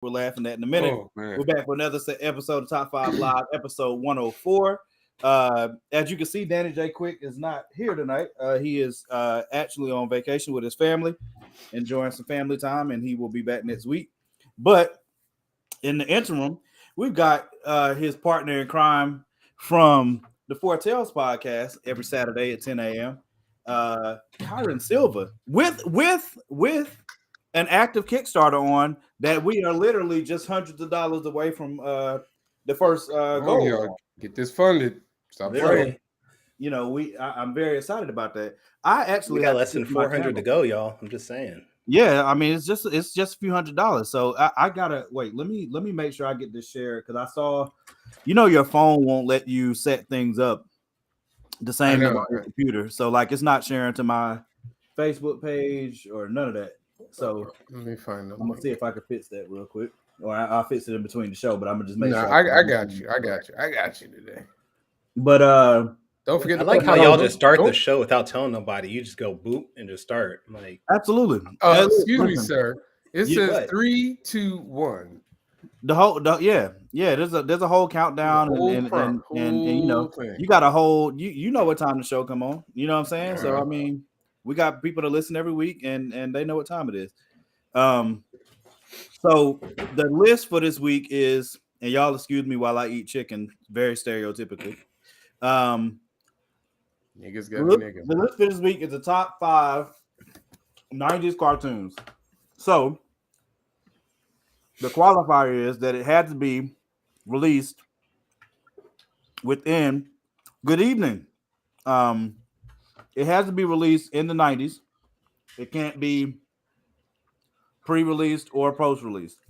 we're laughing at in a minute. Oh, man. We're back for another episode of Top 5 Live, episode 104. As you can see, Danny J. Quick is not here tonight. He is actually on vacation with his family, enjoying some family time, and he will be back next week. But in the interim, we've got his partner in crime from the Foretels podcast every Saturday at 10 a.m. Kyrun Silva with an active Kickstarter on that we are literally just hundreds of dollars away from the first goal. Get this funded. Stop praying. You know, I'm very excited about that. I actually got less than 400 to go, y'all. I'm just saying. Yeah, I mean it's just a few $100s. So I gotta wait. Let me make sure I get this shared because I saw, your phone won't let you set things up the same as on your computer. So like it's not sharing to my Facebook page or none of that. So let me find them. I'm gonna see if I can fix that real quick, or I'll fix it in between the show. But I'm gonna just make sure. I got you. I got you today. But don't forget. I like how y'all just start the show without telling nobody. You just go boop and just start. Like absolutely. Excuse me, sir. It says 3, 2, 1. The whole yeah. There's a whole countdown and you got a whole you know what time the show come on. You know what I'm saying? So I mean. We got people that listen every week, and they know what time it is. So the list for this week is, and y'all excuse me while I eat chicken, very stereotypically. Niggas got niggas. The list for this week is the top 5 90s cartoons. So the qualifier is that it had to be released within. Good evening. It has to be released in the 90s. It can't be pre-released or post-released.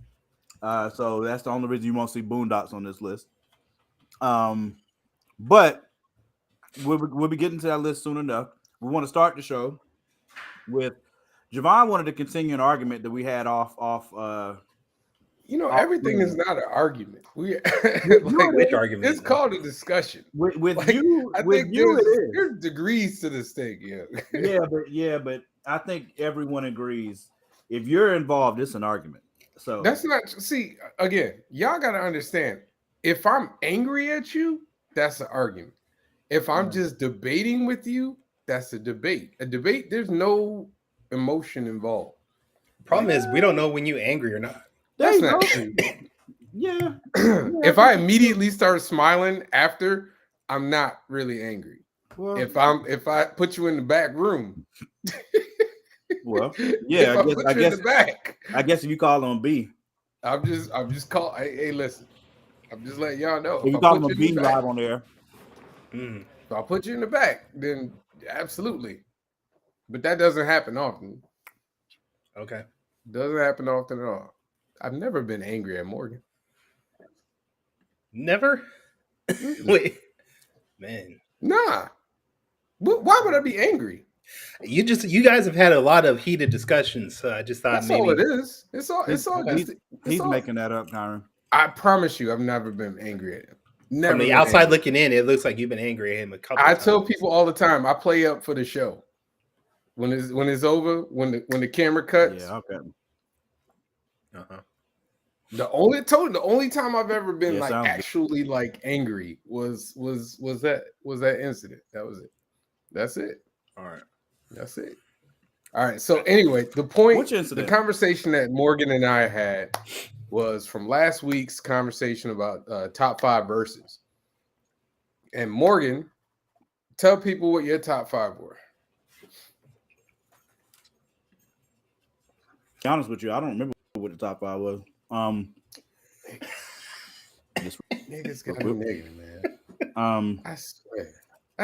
So that's the only reason you won't see Boondocks on this list. But we'll be getting to that list soon enough. We want to start the show with Javon wanted to continue an argument that we had off everything is not an argument. Which argument? It's called a discussion. With you, it is. There's degrees to this thing, but I think everyone agrees. If you're involved, it's an argument. So that's not. See, again, y'all got to understand. If I'm angry at you, that's an argument. If I'm just debating with you, that's a debate. A debate, there's no emotion involved. Problem is, we don't know when you're angry or not. That's not true. Yeah. If I immediately start smiling after, I'm not really angry. Well, if I put you in the back room. Well, yeah, I guess in the back. I guess if you call on B. I'm just call. Hey, listen. I'm just letting y'all know. If you call on B live on there. If I put you in the back, then absolutely. But that doesn't happen often. Okay. Doesn't happen often at all. I've never been angry at Morgan. Never? Wait. Man. Nah. Why would I be angry? You guys have had a lot of heated discussions, so I just thought that's maybe all it is. It's all he's making that up, Karen. I promise you, I've never been angry at him. Never. From the outside looking in, it looks like you've been angry at him a couple times. I tell people all the time, I play up for the show. When it's over, when the camera cuts. Yeah, okay. The only time I've ever been actually angry was that incident. That was it. That's it. All right. That's it. All right. So anyway, the conversation that Morgan and I had was from last week's conversation about top 5 verses. And Morgan, tell people what your top 5 were. To be honest with you, I don't remember what the top 5 was. Niggas got me negative, man. I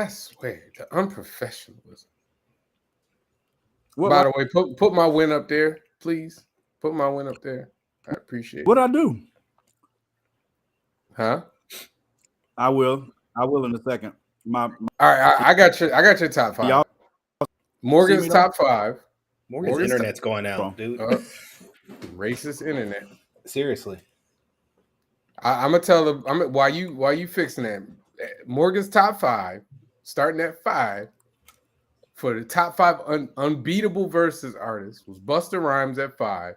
swear, the unprofessionalism. By the way, put my win up there, please. Put my win up there. I appreciate it. What I do? Huh? I will in a second. All right, I got your top 5. Morgan's top 5. Morgan's internet's going out, dude. Racist internet. Seriously. I'm gonna tell them. Why you fixing that? Morgan's top 5, starting at 5, for the top 5 unbeatable versus artists was Busta Rhymes at 5,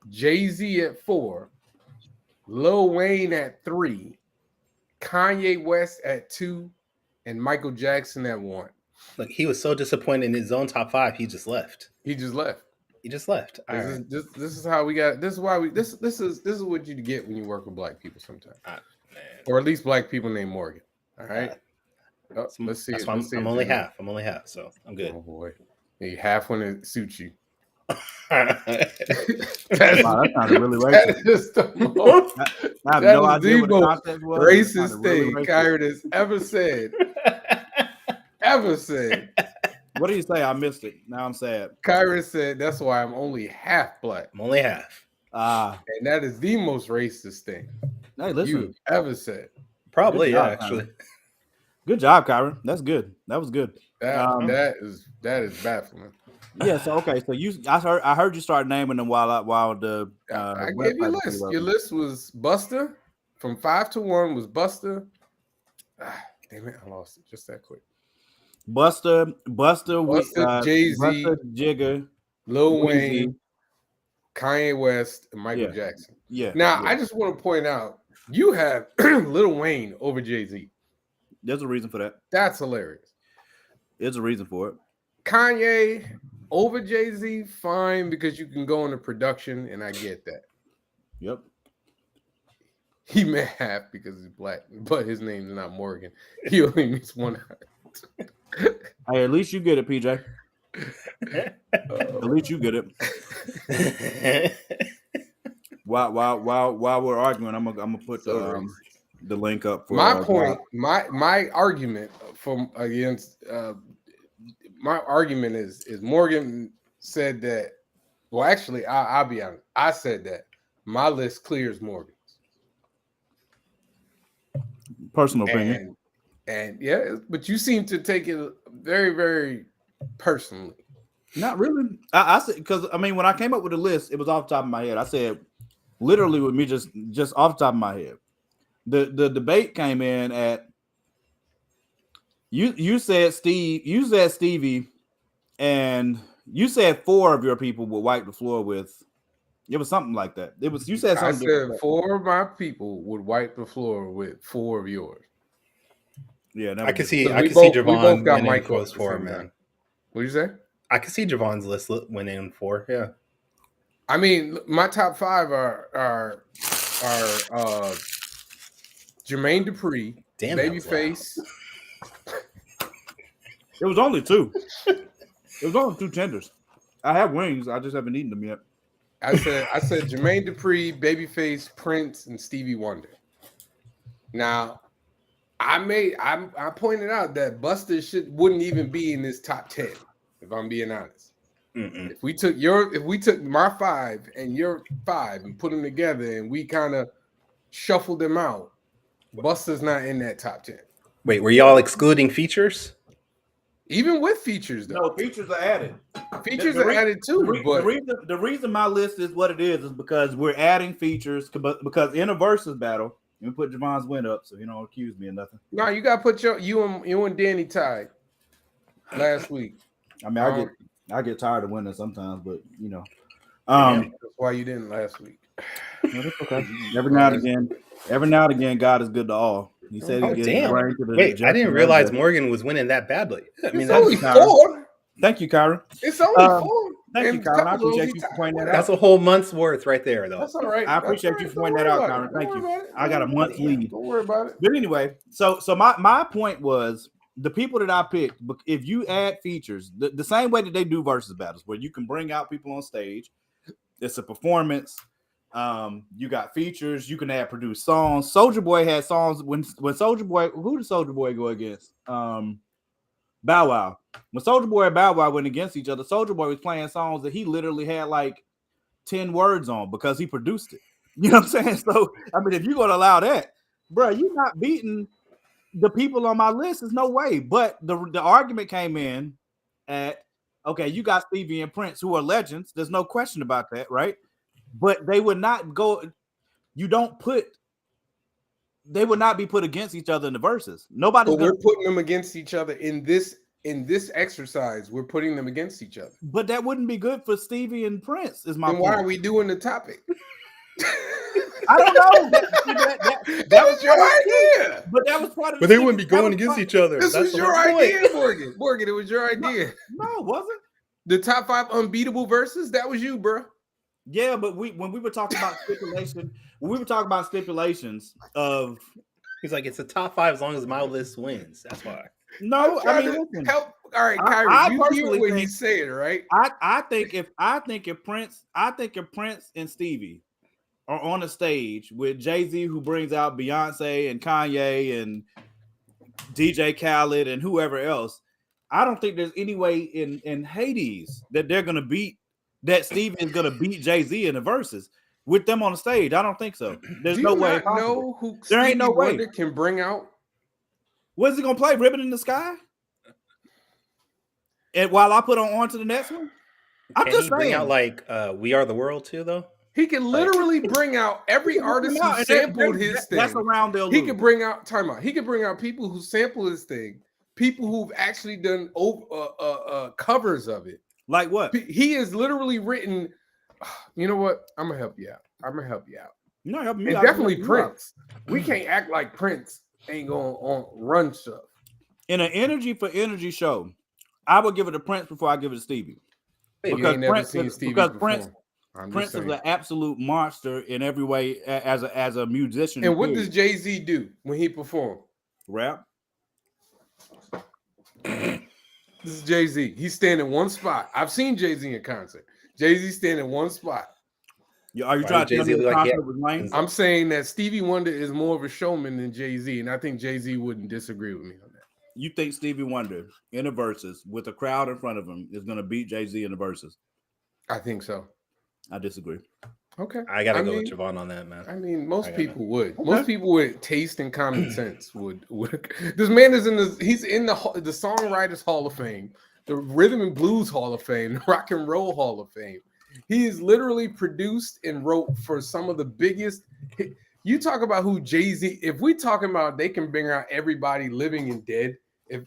Jay-Z at 4, Lil Wayne at 3, Kanye West at 2, and Michael Jackson at 1. Look, he was so disappointed in his own top 5. He just left. He just left. This is how we got. This is why we. This is what you get when you work with black people sometimes, or at least black people named Morgan. All right. Let's see. I'm only half. So I'm good. Oh boy, you half when it suits you. That sounded really racist. That is the most, I have no idea what the context was. Racist thing Kyrun has ever said. What did you say? I missed it. Now I'm sad. Kyrun said that's why I'm only half black. I'm only half. And that is the most racist thing you've ever said. Probably, yeah, actually. Good job, Kyrun. That's good. That was good. That is baffling. Yeah. So okay. So I heard you start naming them while the I gave you a list. Your list was Busta. From 5 to 1 was Busta. Damn it, I lost it just that quick. Busta, Jay-Z, Busta, Jigga, Lil Wayne, Kanye West, and Michael Jackson. Yeah. Now, I just want to point out, you have Lil Wayne over Jay-Z. There's a reason for that. That's hilarious. There's a reason for it. Kanye over Jay-Z, fine, because you can go into production, and I get that. Yep. He may have because he's black, but his name's not Morgan. He only needs one. Hey, at least you get it, PJ. At least you get it. While we're arguing, I'm gonna put the link up for my point. My argument from against my argument is Morgan said that. Well, actually, I'll be honest. I said that my list clears Morgan's. Personal opinion. And yeah, but you seem to take it very, very personally. Not really. I said because when I came up with the list, it was off the top of my head. I said literally with me just off the top of my head. The debate came in at you said Stevie, and you said 4 of your people would wipe the floor with. It was something like that. It was you said something. I said 4 of my people would wipe the floor with 4 of yours. Yeah, I can see Javon winning close 4, man. What do you say? I can see Javon's list winning 4. Yeah. I mean, my top 5 are Jermaine Dupri, Babyface. It was only 2. It was only 2 tenders. I have wings. I just haven't eaten them yet. I said Jermaine Dupri, Babyface, Prince, and Stevie Wonder. Now, I pointed out that Busta wouldn't even be in this top 10, if I'm being honest. Mm-mm. If we took my 5 and your 5 and put them together and we kind of shuffled them out, Busta's not in that top 10. Wait, were y'all excluding features? Even with features, though. No, features are added. Features are added too. The reason my list is what it is because we're adding features. Because in a versus battle, you put Javon's win up, so you don't accuse me of nothing. No, you got to put you and Danny tied last week. I get tired of winning sometimes, but that's why you didn't last week. Okay. Every now and again, God is good to all. He said, "Wait, I didn't realize Morgan was winning that badly." It's only 4. Thank you, Kyrun. It's only 4. Thank you, Kyrun. I appreciate you for pointing that out. That's a whole month's worth right there, though. That's all right. I appreciate you for pointing that out, Kyrun. Thank you. I got a month's lead. Don't worry about it. But anyway, so my point was the people that I picked. If you add features, the same way that they do versus battles, where you can bring out people on stage, it's a performance. You got features. You can add produced songs. Soulja Boy had songs when Soulja Boy. Who did Soulja Boy go against? Bow Wow. When Soulja Boy and Bow Wow went against each other, Soulja Boy was playing songs that he literally had like 10 words on because he produced it. You know what I'm saying? So if you're gonna allow that, bro, you're not beating the people on my list. There's no way. But the argument came in at okay, you got Stevie and Prince who are legends. There's no question about that, right? But they would not go. They would not be put against each other in the verses. Nobody's. But we're putting them against each other in this in this exercise, we're putting them against each other. But that wouldn't be good for Stevie and Prince. Is my then point. Why are we doing the topic? I don't know. That was your idea. But that was part of. But they wouldn't be going against each other. This was your idea, Morgan. Morgan, it was your idea. No, it wasn't. The top 5 unbeatable verses. That was you, bro. Yeah, but when we were talking about stipulations of, he's like, it's the top 5 as long as my list wins. That's why. No, I mean, listen, help. All right, Kyrun, you hear what he's saying, right? I think if Prince and Stevie are on a stage with Jay-Z, who brings out Beyonce and Kanye and DJ Khaled and whoever else, I don't think there's any way in Hades that they're gonna beat that Stevie is gonna beat Jay-Z in the verses with them on the stage. I don't think so. There's no way. Know who there ain't no way Wonder can bring out. What is he gonna play? Ribbon in the Sky? And while I put on to the next one, I'm just saying. Bring out like We Are the World too, though. He can literally bring out every artist who sampled his thing. That's around there. He can bring out He can bring out people who sample his thing, people who've actually done covers of it. Like what? He has literally written. You know what? I'm gonna help you out. You're not helping me out. Definitely Prince. We can't act like Prince ain't gonna run stuff. In an energy for energy show, I would give it to Prince before I give it to Stevie. Because Prince is an absolute monster in every way as a musician. And what does Jay-Z do when he performs? Rap. This is Jay-Z. He's standing in one spot. I've seen Jay-Z in concert. Jay-Z standing in one spot. Are you trying to tell me the concert was lame? I'm saying that Stevie Wonder is more of a showman than Jay-Z, and I think Jay-Z wouldn't disagree with me on that. You think Stevie Wonder in the verses with a crowd in front of him is going to beat Jay-Z in the verses? I think so. I disagree. Okay. I got to go with Javon on that, man. I mean, most people would. Okay. Most people with taste and common sense would. This man is he's in the Songwriters Hall of Fame, the Rhythm and Blues Hall of Fame, the Rock and Roll Hall of Fame. He is literally produced and wrote for some of the biggest. You talk about who Jay-Z, if we talking about they can bring out everybody living and dead,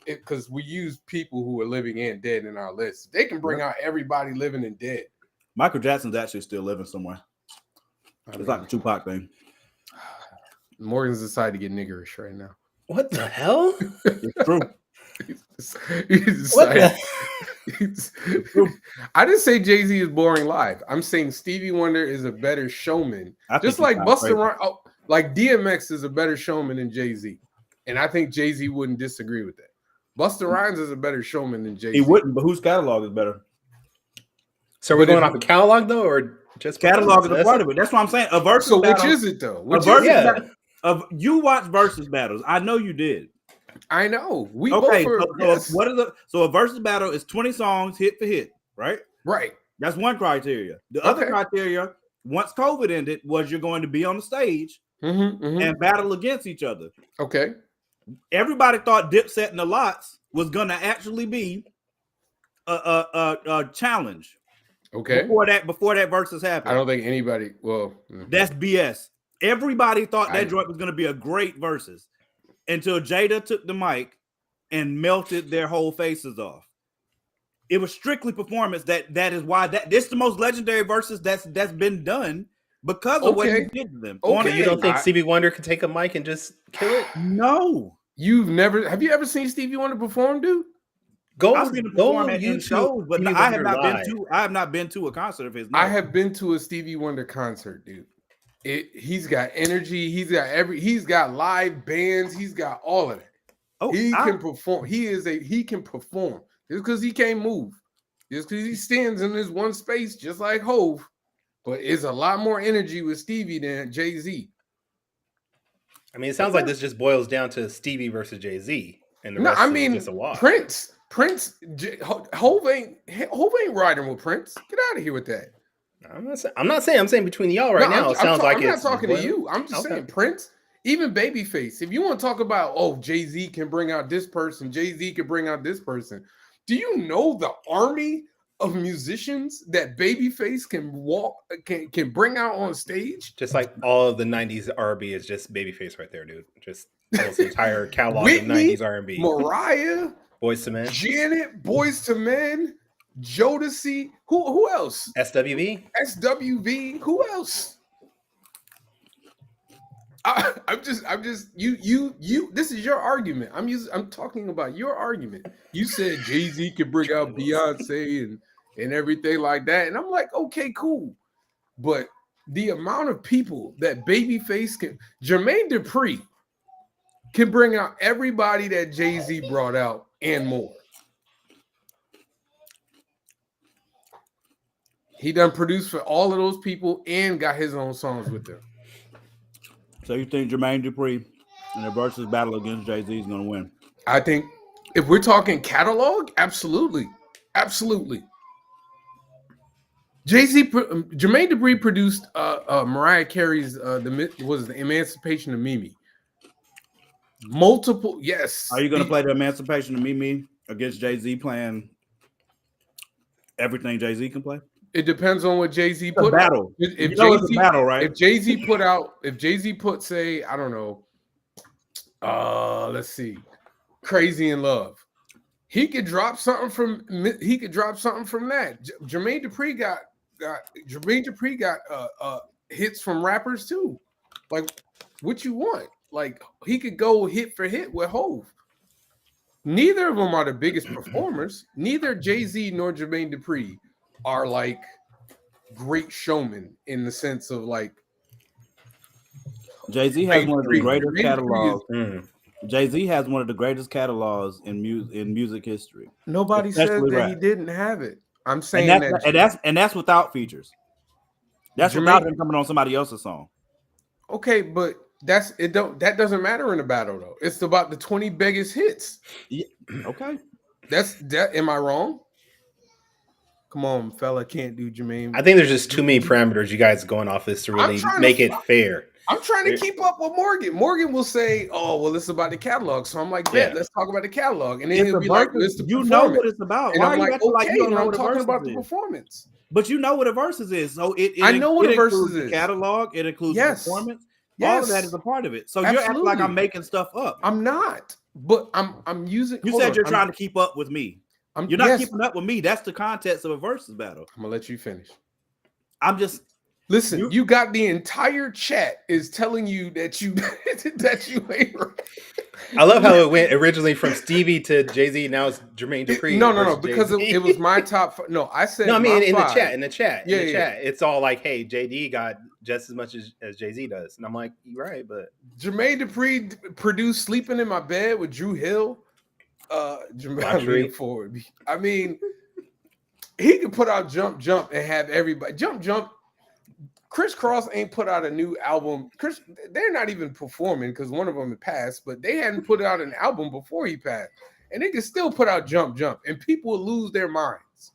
because we use people who are living and dead in our list, they can bring out everybody living and dead. Michael Jackson's actually still living somewhere. It's like a Tupac thing. Morgan's decided to get niggerish right now. What the hell? It's true. I didn't say Jay-Z is boring live. I'm saying Stevie Wonder is a better showman. Just like Busta Rhymes, like DMX is a better showman than Jay-Z. And I think Jay-Z wouldn't disagree with that. Busta Rhymes is a better showman than Jay-Z. He wouldn't, but whose catalog is better? So we're going off the catalog though, or just catalog is a part of it? That's what I'm saying. A versus so battle, which is it though? You watch versus battles. I know you did. I know. We okay. Yes. So a versus battle is 20 songs hit for hit, right? Right. That's one criteria. The other criteria, once COVID ended, was you're going to be on the stage and battle against each other. Okay. Everybody thought Dipset and the Lots was going to actually be a challenge. Okay. Before that versus happened. I don't think anybody. Well, that's BS. Everybody thought that joint was going to be a great versus until Jada took the mic and melted their whole faces off. It was strictly performance. That is why this is the most legendary versus that's been done because of what he did to them. Okay. You don't think Stevie Wonder could take a mic and just kill it? No. Have you ever seen Stevie Wonder perform, dude? I've seen him perform at shows, but I have not been to a concert of his. No. I have been to a Stevie Wonder concert, dude. He's got energy. He's got live bands. He's got all of it. He can perform. He can perform. Just because he can't move, just because he stands in this one space, just like Hove. But it's a lot more energy with Stevie than Jay-Z. I mean, it sounds like this just boils down to Stevie versus Jay-Z, and the rest is just a wash. Prince, Hove ain't riding with Prince. Get out of here with that. I'm not saying. I'm saying between y'all right now. I'm not talking to you. I'm just saying Prince, even Babyface. If you want to talk about, Jay-Z can bring out this person, Jay-Z can bring out this person. Do you know the army of musicians that Babyface can bring out on stage? Just like all of the 90s R&B is just Babyface right there, dude. Just the entire catalog of 90s R&B. Mariah, Boyz II Men. Janet, Boyz II Men, Jodeci. Who else? SWV. SWV. Who else? I'm just you. This is your argument. I'm talking about your argument. You said Jay-Z could bring out Beyonce and everything like that, and I'm like, okay, cool. But the amount of people that Babyface can, Jermaine Dupri can bring out everybody that Jay-Z brought out and more. He done produced for all of those people and got his own songs with them. So you think Jermaine Dupri in a versus battle against Jay-Z is going to win? I think if we're talking catalog, absolutely. Absolutely. Jermaine Dupri produced Mariah Carey's the Emancipation of Mimi. Multiple, yes. Are you going to play the Emancipation of Mimi against Jay-Z playing everything Jay-Z can play? It depends on what Jay-Z put battle. If Jay-Z, it's a battle, right? If Jay-Z put, say, I don't know, let's see, Crazy in Love. He could drop something from that. Jermaine Dupri got hits from rappers too. Like, what you want? Like, he could go hit for hit with Hove. Neither of them are the biggest performers. Neither Jay-Z nor Jermaine Dupri are like great showmen in the sense of like Jay-Z has one of the greatest catalogs. Jay-Z has one of the greatest catalogs in music history. Nobody said that rap. He didn't have it. I'm saying that's without features. That's without him coming on somebody else's song. Okay, but that doesn't matter in a battle though. It's about the 20 biggest hits. Yeah. Okay. Am I wrong? Come on, fella, can't do Jermaine. I think there's just too many parameters you guys going off this to really make it fair. I'm trying to keep up with Morgan. Morgan will say, "Oh, well, it's about the catalog." So I'm like, "Bet, let's talk about the catalog." And then he'll be like, "It's the performance." You know what it's about. And Why I'm like, "Okay, like you don't know I'm what talking about the performance." But you know what a Verzuz is. So I know what a Verzuz is. The catalog. It includes the performance. All of that is a part of it. So you're acting like I'm making stuff up. I'm not. But I'm using. You said you're trying to keep up with me. You're not keeping up with me. That's the context of a Verzuz battle. I'm gonna let you finish. I'm just listen. You got the entire chat is telling you that you ain't right. I love how it went originally from Stevie to Jay-Z. Now it's Jermaine Dupri. No, because it was my top. No, I said. No, I mean in five. the chat. It's all like, hey, JD got just as much as Jay-Z does, and I'm like, you're right, but Jermaine Dupri produced "Sleeping in My Bed" with Drew Hill. Jermaine forward. I mean, he could put out Jump and have everybody Jump. Chris Cross ain't put out a new album. They're not even performing because one of them had passed, but they hadn't put out an album before he passed, and they could still put out Jump, and people would lose their minds.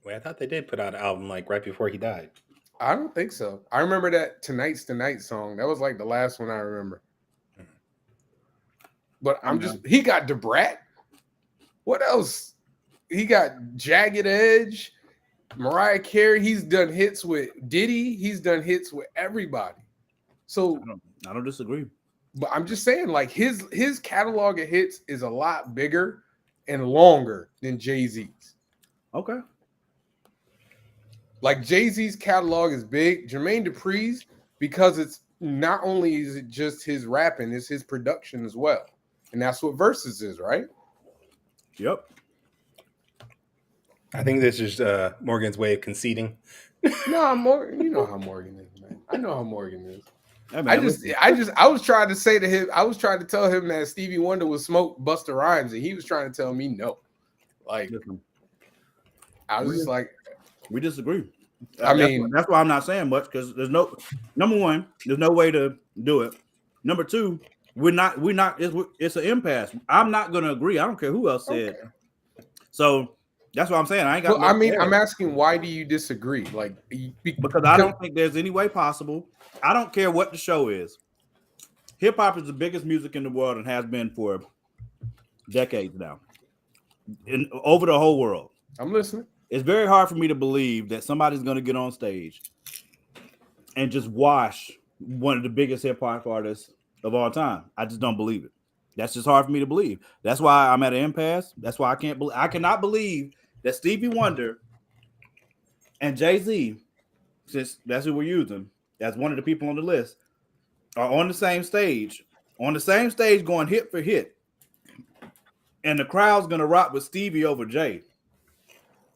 Wait, I thought they did put out an album like right before he died. I don't think so. I remember that "Tonight's the Night" song. That was like the last one I remember. But he got Debrat. What else? He got Jagged Edge, Mariah Carey. He's done hits with Diddy. He's done hits with everybody. So I don't disagree. But I'm just saying, like his catalog of hits is a lot bigger and longer than Jay-Z's. Okay. Like Jay-Z's catalog is big. Jermaine Dupri's, because it's not only is it just his rapping, it's his production as well. And that's what Verzuz is, right? Yep. I think this is Morgan's way of conceding. No, Morgan. You know how Morgan is, man. I know how Morgan is. I was trying to say to him, I was trying to tell him that Stevie Wonder would smoke Busta Rhymes, and he was trying to tell me no. Like, I was just like, we disagree. That's why I'm not saying much, because there's number one, there's no way to do it. Number two, it's an impasse. I'm not going to agree. I don't care who else said. Okay. So that's what I'm saying. I ain't got. Well, I'm asking, why do you disagree? Like, because I don't think there's any way possible. I don't care what the show is. Hip hop is the biggest music in the world and has been for decades now, over the whole world. I'm listening. It's very hard for me to believe that somebody's going to get on stage and just wash one of the biggest hip hop artists of all time. I just don't believe it. That's just hard for me to believe. That's why I'm at an impasse. That's why I cannot believe that Stevie Wonder and Jay-Z, since that's who we're using, as one of the people on the list, are on the same stage going hit for hit. And the crowd's going to rock with Stevie over Jay.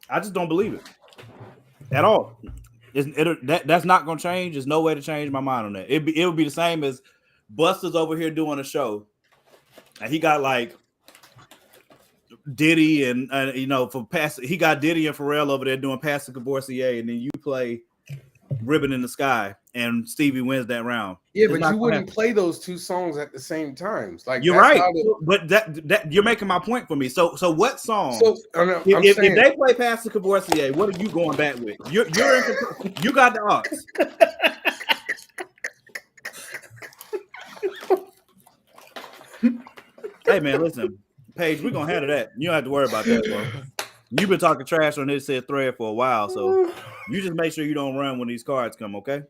I just don't believe it at all. That's not going to change. There's no way to change my mind on that. It would be the same as Busta's over here doing a show. And he got like Diddy and he got Diddy and Pharrell over there doing Pastor Cavoursier, and then you play Ribbon in the Sky, and Stevie wins that round. Yeah, but you wouldn't play those two songs at the same times. Like you're right, but that you're making my point for me. So what song? So if they play Pastor Cavoursier, what are you going back with? You're in control. You got the odds. Hey man, listen, Paige, we're gonna handle that. You don't have to worry about that, bro. You've been talking trash on this said thread for a while, so you just make sure you don't run when these cards come, okay?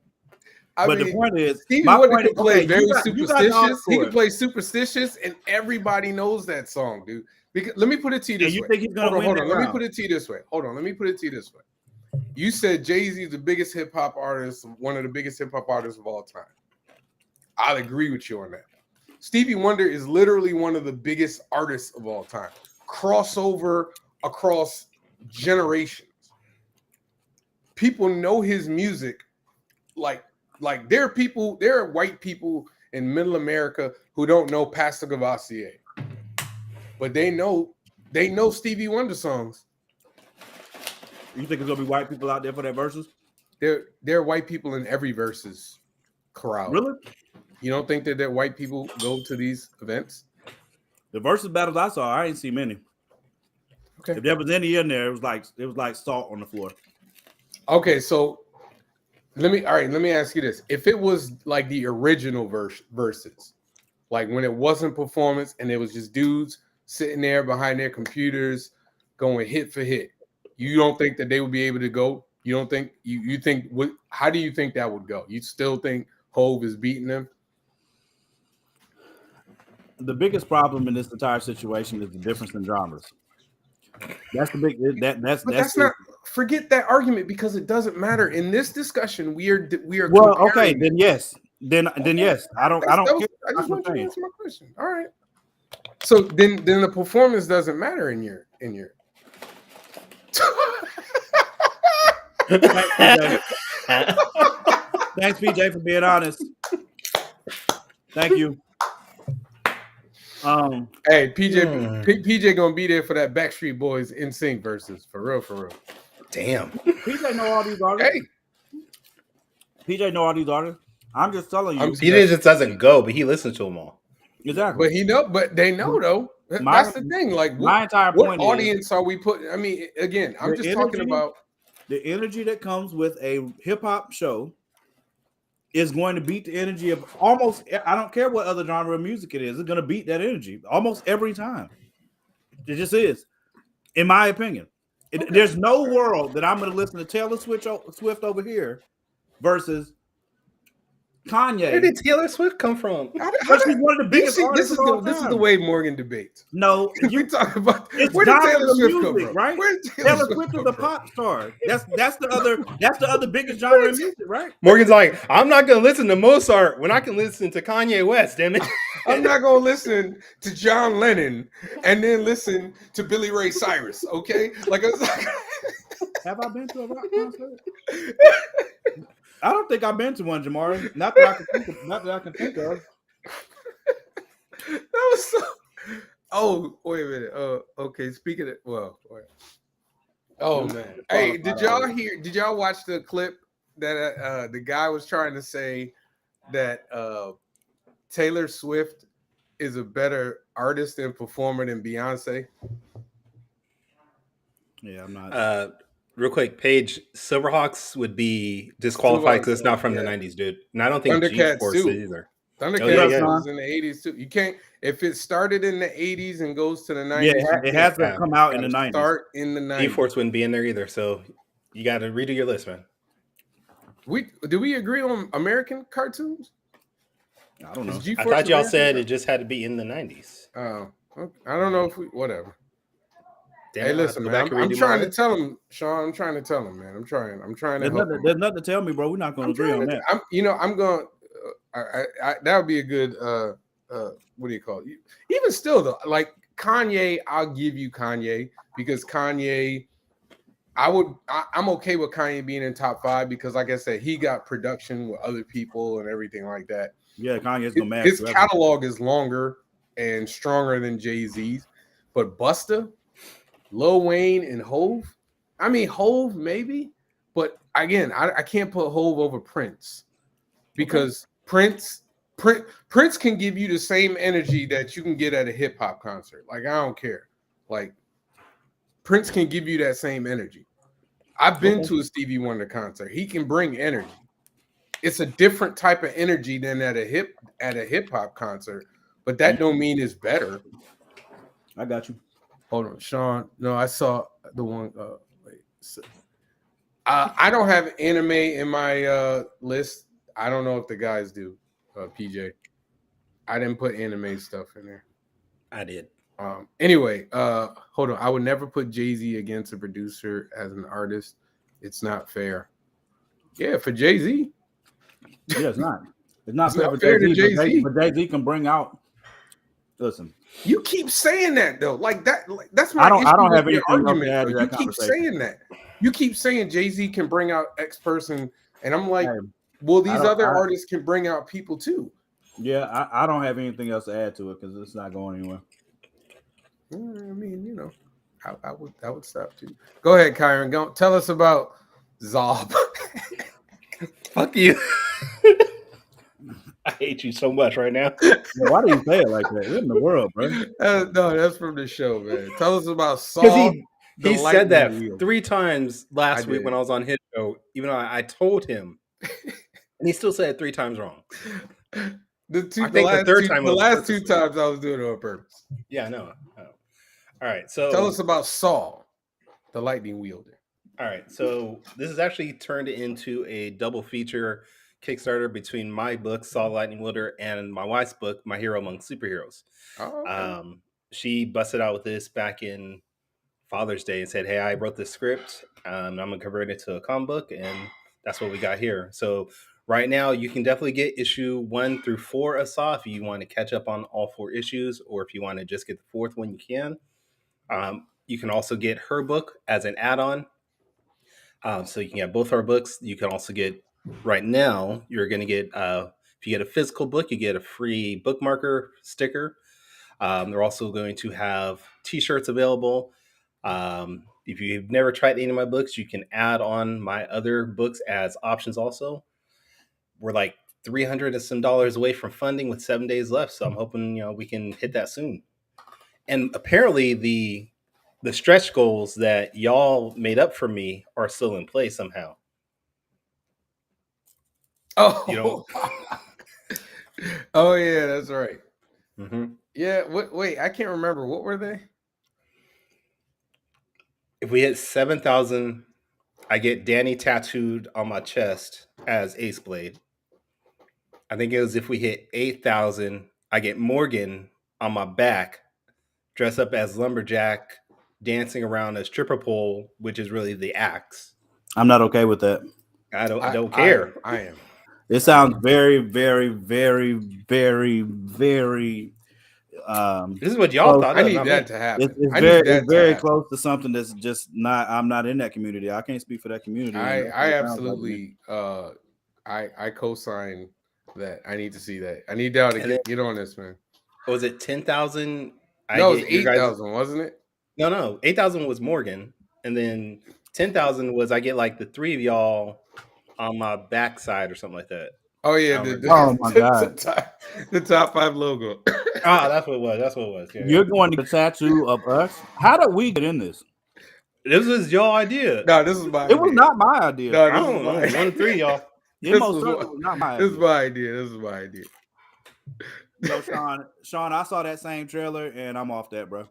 The point is, Stevie Wonder can play very superstitious. He can play superstitious, and everybody knows that song, dude. Because, let me put it to you this way. Think he's gonna win? Hold on. Let me put it to you this way. You said Jay-Z is the biggest hip hop artist, one of the biggest hip hop artists of all time. I'll agree with you on that. Stevie Wonder is literally one of the biggest artists of all time. Crossover across generations. People know his music like there are white people in middle America who don't know Pastor Cavoursier. But they know Stevie Wonder songs. You think there's gonna be white people out there for that Verzuz? There are white people in every Verzuz crowd. Really? You don't think that white people go to these events? The Verzuz battles I saw, I ain't see many. Okay. If there was any in there, it was like salt on the floor. Okay, so let me ask you this. If it was like the original Verzuz, like when it wasn't performance and it was just dudes sitting there behind their computers going hit for hit, you don't think that they would be able to go? You don't think you think how do you think that would go? You still think Hove is beating them? The biggest problem in this entire situation is the difference in genres. That's the big that's not forget that argument because it doesn't matter in this discussion. We are well okay then yes then yes I don't I just want you to answer my question. All right, so then the performance doesn't matter in your Thanks PJ for being honest. Thank you. Hey, PJ gonna be there for that Backstreet Boys NSYNC Verzuz for real. Damn. PJ know all these artists. Hey, PJ know all these artists. I'm just telling you. PJ just doesn't go, but he listens to them all. Exactly. But they know though. That's the thing. Like my entire point what audience are we putting? I mean, again, I'm just talking about the energy that comes with a hip hop show. Is going to beat the energy of almost, I don't care what other genre of music it is, it's going to beat that energy almost every time. It just is, in my opinion. There's no world that I'm going to listen to Taylor Swift over here versus Kanye. Where did Taylor Swift come from? She's one of the biggest artists of all time. This is the way Morgan debates. No, you talk about where did Taylor Swift come from? Right? Taylor Swift is a pop star. That's the other biggest genre of music, right? Morgan's like, I'm not gonna listen to Mozart when I can listen to Kanye West. Damn it! I'm not gonna listen to John Lennon and then listen to Billy Ray Cyrus. Okay, have I been to a rock concert? I don't think I've been to one, Jamari. Not that I can think of. That was so. Oh, wait a minute. Okay. Speaking of, oh man. Hey, did y'all watch the clip that the guy was trying to say that Taylor Swift is a better artist and performer than Beyonce? Yeah, I'm not. Real quick, Paige, Silverhawks would be disqualified because it's not from the 90s, dude. And I don't think G-Force is either. Thundercats was in the 80s too. You can't, if it started in the 80s and goes to the 90s. Yeah, it has to come out in the 90s. Start in the 90s. G-Force wouldn't be in there either. So you got to redo your list, man. Do we agree on American cartoons? I don't know. I thought y'all said it just had to be in the 90s. Oh, I don't know if whatever. Damn, hey, listen, man. I'm trying to tell him, Sean. I'm trying to tell him, man. I'm trying to help him. There's nothing to tell me, bro. We're not going to agree on that. I'm going. That would be a good. What do you call it? Even still, though, like Kanye, I'll give you Kanye because Kanye. I'm okay with Kanye being in top 5 because, like I said, he got production with other people and everything like that. Yeah, Kanye's gonna match. His catalog is longer and stronger than Jay-Z's, but Busta, Lil Wayne, and Hove. I mean, Hove maybe, but again, I can't put Hove over Prince because Prince can give you the same energy that you can get at a hip hop concert. Like I don't care, like. Prince can give you that same energy. I've been to a Stevie Wonder concert. He can bring energy. It's a different type of energy than at a hip hop concert, but that don't mean it's better. I got you. Hold on, Sean. No, I saw the one. I don't have anime in my list. I don't know if the guys do. PJ, I didn't put anime stuff in there. I did. Anyway, hold on. I would never put Jay-Z against a producer as an artist. It's not fair. Yeah, for Jay-Z. Yeah, it's not. It's not fair to Jay-Z. But Jay-Z can bring out. Listen, you keep saying that though. Like that. That's my. I don't have any argument. You keep saying that. You keep saying Jay-Z can bring out X person, and I'm like, well, these other artists can bring out people too. Yeah, I don't have anything else to add to it because it's not going anywhere. I mean, I would stop too. Go ahead, Kyrun. Go tell us about Zob. Fuck you. I hate you so much right now. Why do you say it like that? What in the world, bro? No, that's from the show, man. Tell us about Saul. He said that 3 times last week when I was on his show, even though I told him. And he still said it 3 times wrong. The last two times I was doing it on purpose. Yeah, I know. All right, so tell us about Saul, the lightning wielder. All right, so this is actually turned into a double feature Kickstarter between my book, Saul the Lightning Wielder, and my wife's book, My Hero Among Superheroes. Oh, okay. She busted out with this back in Father's Day and said, hey, I wrote this script. I'm going to convert it to a comic book, and that's what we got here. So right now, you can definitely get issue 1 through 4 of Saw if you want to catch up on all 4 issues, or if you want to just get the 4th one, you can. You can also get her book as an add-on. So you can get both our books. You can also get, right now, you're going to get, if you get a physical book, you get a free bookmarker sticker. They're also going to have t-shirts available. If you've never tried any of my books, you can add on my other books as options also. We're like $300 and some away from funding with 7 days left. So I'm hoping, we can hit that soon. And apparently the stretch goals that y'all made up for me are still in place somehow. Oh, oh yeah, that's right. Mm-hmm. Yeah, wait, I can't remember. What were they? If we hit 7,000, I get Danny tattooed on my chest as Ace Blade. I think it was if we hit 8,000, I get Morgan on my back, dressed up as Lumberjack, dancing around a stripper pole, which is really the axe. I'm not okay with that. I don't care. I am. It sounds very, very, very, very, very. This is what y'all thought. I need that to happen. It's very close to something that's just not. I'm not in that community. I can't speak for that community. I absolutely. I co-sign that. I need to see that. I need y'all to get on this, man. Was it 10,000? No, it was 8,000, wasn't it? No. 8,000 was Morgan, and then 10,000 was I get like the 3 of y'all on my backside or something like that. Oh yeah, oh my god, the top 5 logo. That's what it was. Yeah, you're going to get a tattoo of us? How did we get in this? This was your idea. No, this was my idea. It was not my idea. No, I don't know. 1 of 3 y'all. This was not my idea. This is my idea. So Sean, I saw that same trailer and I'm off that, bro.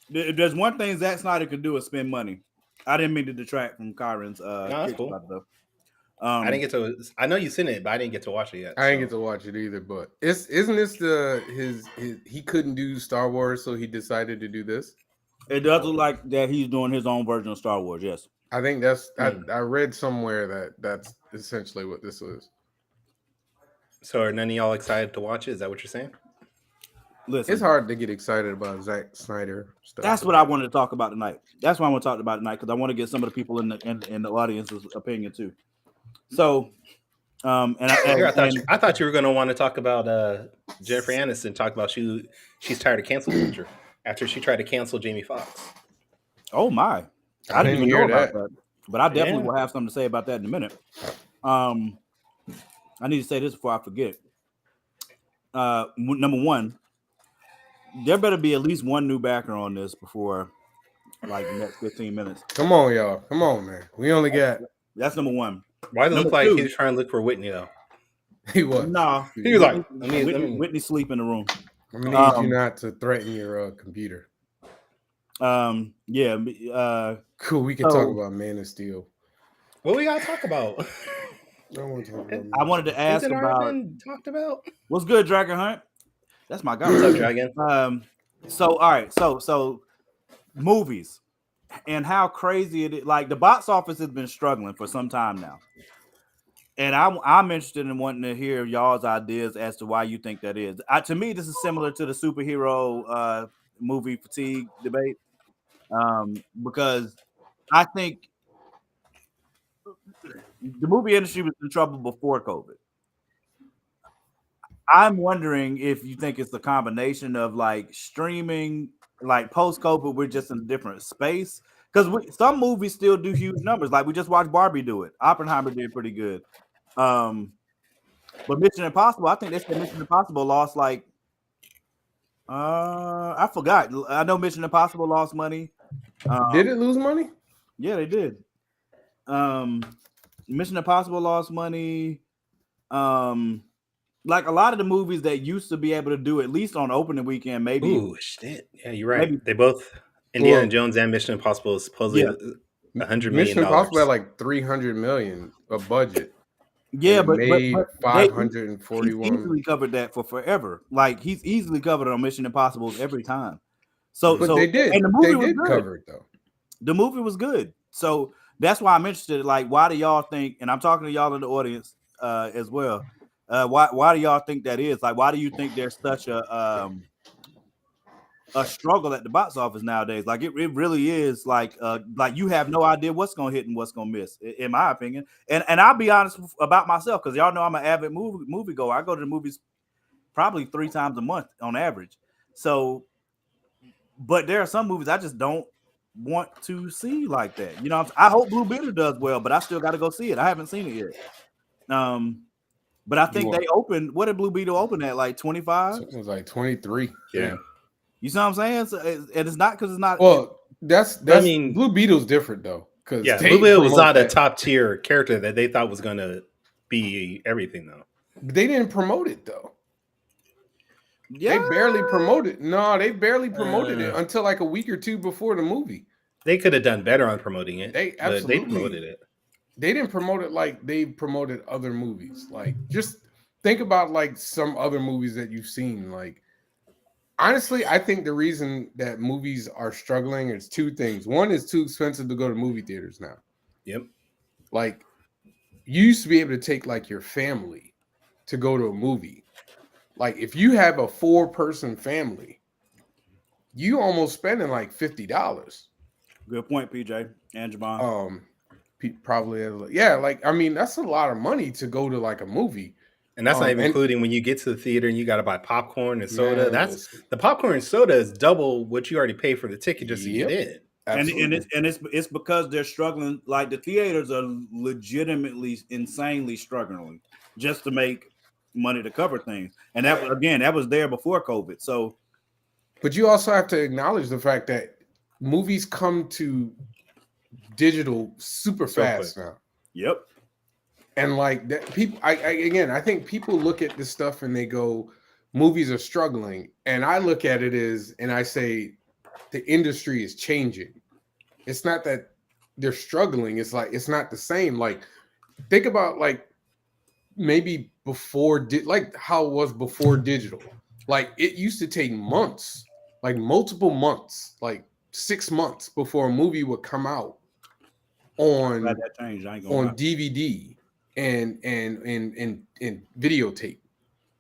If there's one thing Zack Snyder could do is spend money. I didn't mean to detract from Kyrun's that's cool. I didn't get to. I know you seen it, but I didn't get to watch it yet. I didn't get to watch it either. But isn't this his he couldn't do Star Wars, so he decided to do this? It does look like that he's doing his own version of Star Wars. Yes, I think that's. I read somewhere that's essentially what this is. So are none of y'all excited to watch it? Is that what you're saying? Listen, it's hard to get excited about Zack Snyder stuff. That's what I wanted to talk about tonight. That's why I want to talk about tonight, because I want to get some of the people in the audience's opinion too. So, I thought you were going to want to talk about Jennifer Aniston. Talk about she's tired of cancel culture after she tried to cancel Jamie Foxx. Oh my! I didn't even know about that, but I definitely will have something to say about that in a minute. I need to say this before I forget. Number one, there better be at least one new backer on this before like the next 15 minutes. Come on, y'all. Come on, man. We only got. That's number one. Why does it look like he was trying to look for Whitney though? He was. No, he was like, Whitney sleep in the room. I need you not to threaten your computer. Yeah. Cool. We can talk about Man of Steel. What we gotta talk about? I wanted to ask about. Talked about. What's good, Dragon Hunt? That's my guy. What's up, Dragon? So all right. So movies and how crazy it is. Like the box office has been struggling for some time now. And I'm interested in wanting to hear y'all's ideas as to why you think that is. To me, this is similar to the superhero movie fatigue debate, because I think the movie industry was in trouble before COVID. I'm wondering if you think it's a combination of like streaming, like post-COVID, we're just in a different space. Because some movies still do huge numbers. Like we just watched Barbie do it. Oppenheimer did pretty good. But Mission Impossible, I think they said Mission Impossible lost like I forgot. I know Mission Impossible lost money. Did it lose money? Yeah, they did. Mission Impossible lost money. Like a lot of the movies that used to be able to do at least on opening weekend, maybe. Ooh, shit. Yeah, you're right. Maybe. They both Indiana Jones and Mission Impossible is supposedly $100 million. Mission Impossible had like $300 million a budget. Yeah, but 541. He's easily covered that for forever. Like he's easily covered on Mission Impossible every time. So they did. And the movie they did cover it though. The movie was good. So that's why I'm interested. Like, why do y'all think? And I'm talking to y'all in the audience as well. Why do y'all think that is? Like, why do you think there's such a struggle at the box office nowadays? Like, it really is like you have no idea what's gonna hit and what's gonna miss, in my opinion. And I'll be honest about myself, because y'all know I'm an avid movie goer. I go to the movies probably 3 times a month on average. So, but there are some movies I just don't want to see like that. You know, I hope Blue Beetle does well, but I still got to go see it. I haven't seen it yet. But I think they opened. What did Blue Beetle open at? Like 25? It was like 23. Yeah. You see what I'm saying? So, and it's not because it's not. Well, that's. I mean, Blue Beetle's different though. Because Blue Beetle was not a top tier character that they thought was going to be everything though. They didn't promote it though. Yeah. They barely promoted. No, they barely promoted it until like a week or two before the movie. They could have done better on promoting it. They absolutely they promoted it. They didn't promote it like they promoted other movies. Like, just think about like some other movies that you've seen. Like, honestly, I think the reason that movies are struggling is 2 things. One is too expensive to go to movie theaters now. Yep. Like, you used to be able to take like your family to go to a movie. Like, if you have a 4-person family, you almost spending like $50. Good point, PJ and Javon. Probably, yeah. Like, I mean, that's a lot of money to go to like a movie, and that's not even including when you get to the theater and you got to buy popcorn and soda. The popcorn and soda is double what you already pay for the ticket just to get in. And it's because they're struggling. Like the theaters are legitimately insanely struggling just to make money to cover things, and that was there before COVID. So, but you also have to acknowledge the fact that movies come to digital super fast now. Yep. And like that, people, I think people look at this stuff and they go, movies are struggling. And I look at it and I say, the industry is changing. It's not that they're struggling. It's like, it's not the same. Like, think about like maybe before, like how it was before digital. Like it used to take months, like multiple months, like 6 months before a movie would come out on that changed. I ain't gonna lie. DVD and videotape.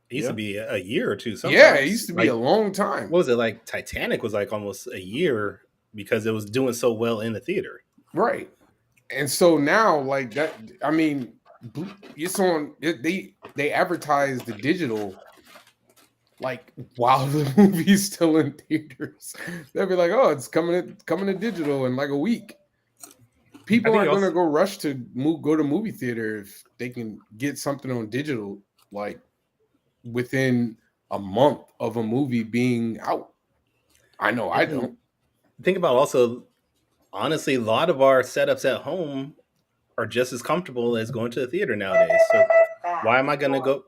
It used to be a year or two. Sometimes. Yeah, it used to be a long time. What was it like? Titanic was like almost a year because it was doing so well in the theater. Right. And so now, like that, I mean, it's on. They advertise the digital like while the movie's still in theaters. They'll be like, "Oh, it's coming to digital in like a week." People aren't going to go rush to go to movie theater if they can get something on digital like within a month of a movie being out. I know I don't. Think about also, honestly, a lot of our setups at home are just as comfortable as going to the theater nowadays. So why am I going to go?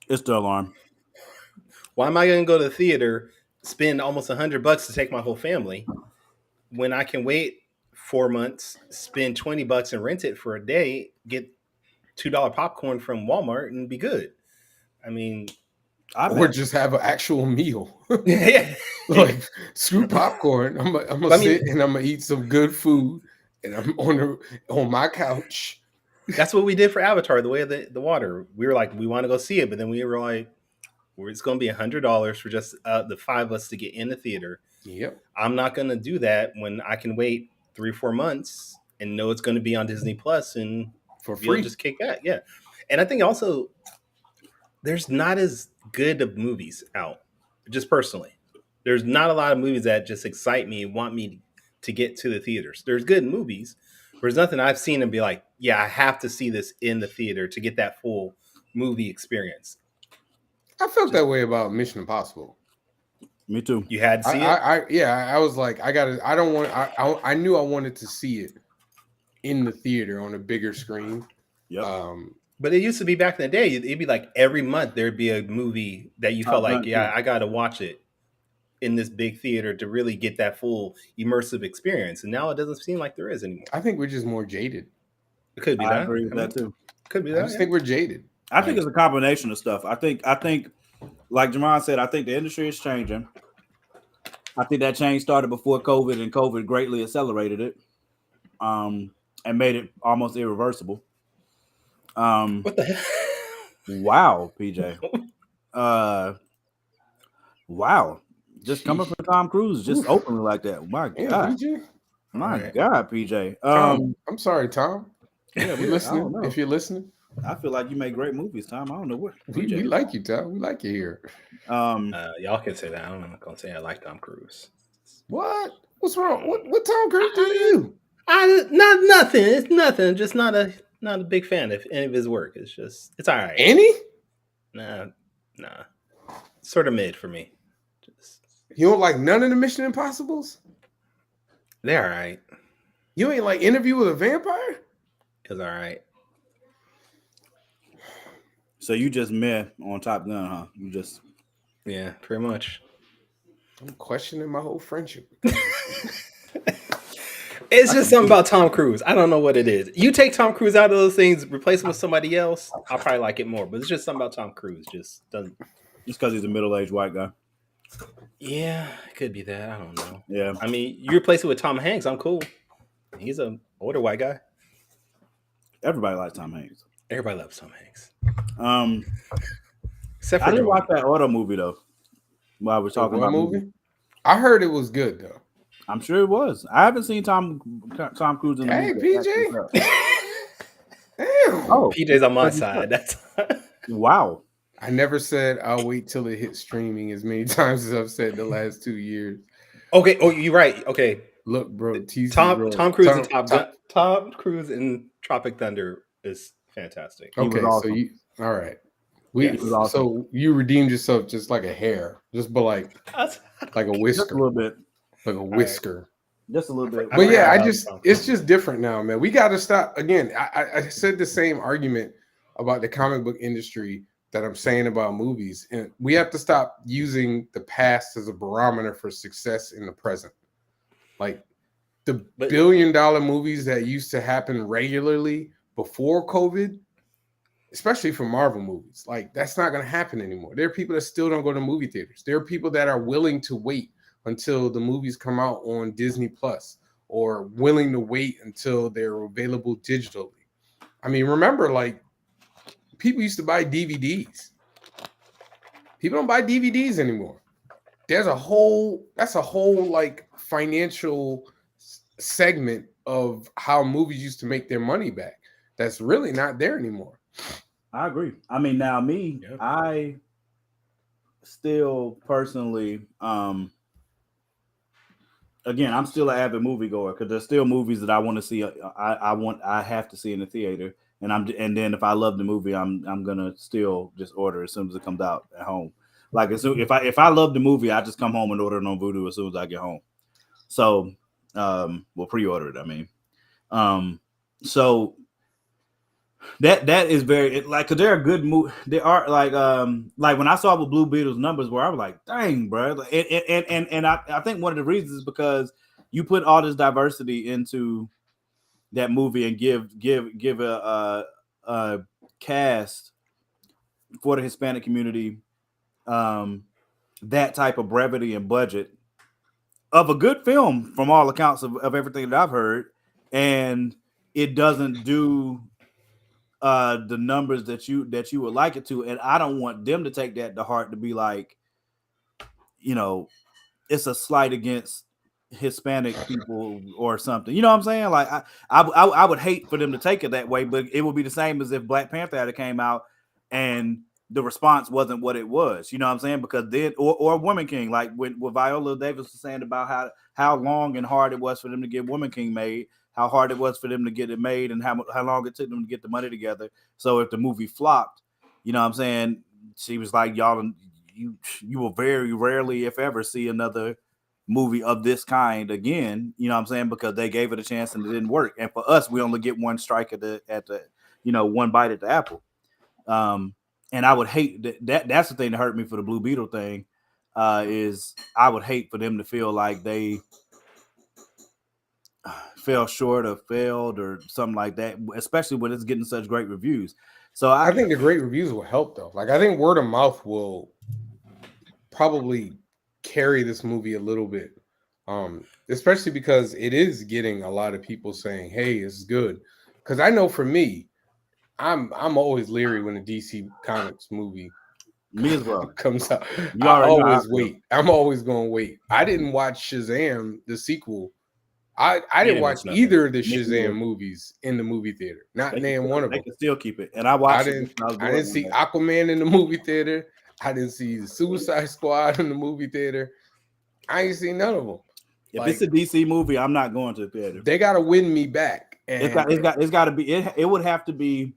It's the alarm. Why am I going to go to the theater, spend almost $100 to take my whole family when I can wait 4 months, spend $20 and rent it for a day, get $2 popcorn from Walmart and be good? I mean, or just have an actual meal. Yeah. Like screw popcorn. I'm gonna sit and I'm gonna eat some good food, and I'm on my couch. That's what we did for Avatar, the Way of the Water. We were like, we want to go see it, but then we were like, it's going to be $100 for just the 5 of us to get in the theater. Yep. I'm not going to do that when I can wait 3 or 4 months and know it's going to be on Disney Plus and for free. Just kick back. Yeah. And I think also there's not as good of movies out, just personally. There's not a lot of movies that just excite me and want me to get to the theaters. There's good movies, but there's nothing I've seen and be like, yeah, I have to see this in the theater to get that full movie experience. I felt that way about Mission Impossible. Me too. You had to see it? I was like, I knew I wanted to see it in the theater on a bigger screen. Yep. But it used to be back in the day, it'd be like every month there'd be a movie that you felt like, yeah, I got to watch it in this big theater to really get that full immersive experience. And now it doesn't seem like there is anymore. I think we're just more jaded. It could be that. I agree with that too. Could be that. I just think we're jaded. I think it's a combination of stuff. I think, like Jamon said, I think the industry is changing. I think that change started before COVID, and COVID greatly accelerated it, and made it almost irreversible. What the hell? Wow, PJ. Wow. Just coming from Tom Cruise, just openly like that. My God. PJ? My God, PJ. I'm sorry, Tom. Yeah, if you're listening. I feel like you make great movies, Tom. I don't know what. We like you, Tom. We like you here. Y'all can say that. I'm not gonna say I like Tom Cruise. What? What's wrong? What Tom Cruise do to you? Nothing. It's nothing. Just not a big fan of any of his work. It's all right. Any? Nah. Sort of mid for me. You don't like none of the Mission Impossibles? They're all right. You ain't like Interview with a Vampire? It's all right. So you just meh on Top Gun, huh? You just yeah, pretty much. I'm questioning my whole friendship. It's just something about Tom Cruise. I don't know what it is. You take Tom Cruise out of those things, replace him with somebody else, I'll probably like it more. But it's just something about Tom Cruise. Just doesn't. Just because he's a middle-aged white guy. Yeah, it could be that. I don't know. Yeah. I mean, you replace it with Tom Hanks, I'm cool. He's an older white guy. Everybody likes Tom Hanks. Everybody loves Tom Hanks. Except for I didn't watch that auto movie though. While we're talking about movie, I heard it was good though. I'm sure it was. I haven't seen Tom Cruise in the movie. Hey, PJ. Damn. Oh, PJ's on my side. That's wow. I never said I'll wait till it hits streaming as many times as I've said the last 2 years. Okay. Oh, you're right. Okay. Look, bro. Tom Cruise and Tom Cruise in Tropic Thunder is fantastic. Okay, awesome. So you all right. Awesome. So you redeemed yourself just like a hair, just but like a whisker. Just a little bit. Like a whisker. Right. Just a little bit. But yeah, it's just different now, man. We got to stop. Again, I said the same argument about the comic book industry that I'm saying about movies. And we have to stop using the past as a barometer for success in the present. Like the billion-dollar movies that used to happen regularly before COVID, especially for Marvel movies, like that's not going to happen anymore. There are people that still don't go to movie theaters. There are people that are willing to wait until the movies come out on Disney Plus, or willing to wait until they're available digitally. I mean, remember, like, people used to buy DVDs. People don't buy DVDs anymore. That's a whole like financial segment of how movies used to make their money back. That's really not there anymore. I agree. I mean, now me, yeah. I still personally, again, I'm still an avid moviegoer because there's still movies that I want to see. I have to see in the theater, and then if I love the movie, I'm gonna still just order as soon as it comes out at home. Like if I love the movie, I just come home and order it on Vudu as soon as I get home. So, we'll pre-order it. I mean, so that is very like because there are good movies. There are like when I saw what Blue Beetle's numbers were, I was like, dang, bro. And I think one of the reasons is because you put all this diversity into that movie and give a cast for the Hispanic community that type of brevity and budget of a good film from all accounts of everything that I've heard, and it doesn't do the numbers that you would like it to, and I don't want them to take that to heart to be like, you know, it's a slight against Hispanic people or something. You know what I'm saying? Like I would hate for them to take it that way, but it would be the same as if Black Panther had came out and the response wasn't what it was. You know what I'm saying? Because then or Woman King, like what Viola Davis was saying about how long and hard it was for them to get Woman King made, how hard it was for them to get it made, and how long it took them to get the money together. So if the movie flopped, you know what I'm saying? She was like, y'all, you will very rarely, if ever, see another movie of this kind again. You know what I'm saying? Because they gave it a chance and it didn't work. And for us, we only get one strike at the one bite at the apple. And I would hate that's the thing that hurt me for the Blue Beetle thing, is I would hate for them to feel like they fell short or failed or something like that, especially when it's getting such great reviews. So I think the great reviews will help though. Like I think word of mouth will probably carry this movie a little bit, especially because it is getting a lot of people saying, hey, it's good. Because I know for me, I'm always leery when a DC Comics movie me as well comes out. I always wait. I'm always going to wait. I didn't watch Shazam, the sequel. I didn't watch either of the Shazam movies in the movie theater. Not name one of them. They can still keep it. And I watched I didn't see Aquaman in the movie theater. I didn't see the Suicide Squad in the movie theater. I ain't seen none of them. If it's a DC movie, I'm not going to the theater. They got to win me back. And it's got to be. It would have to be.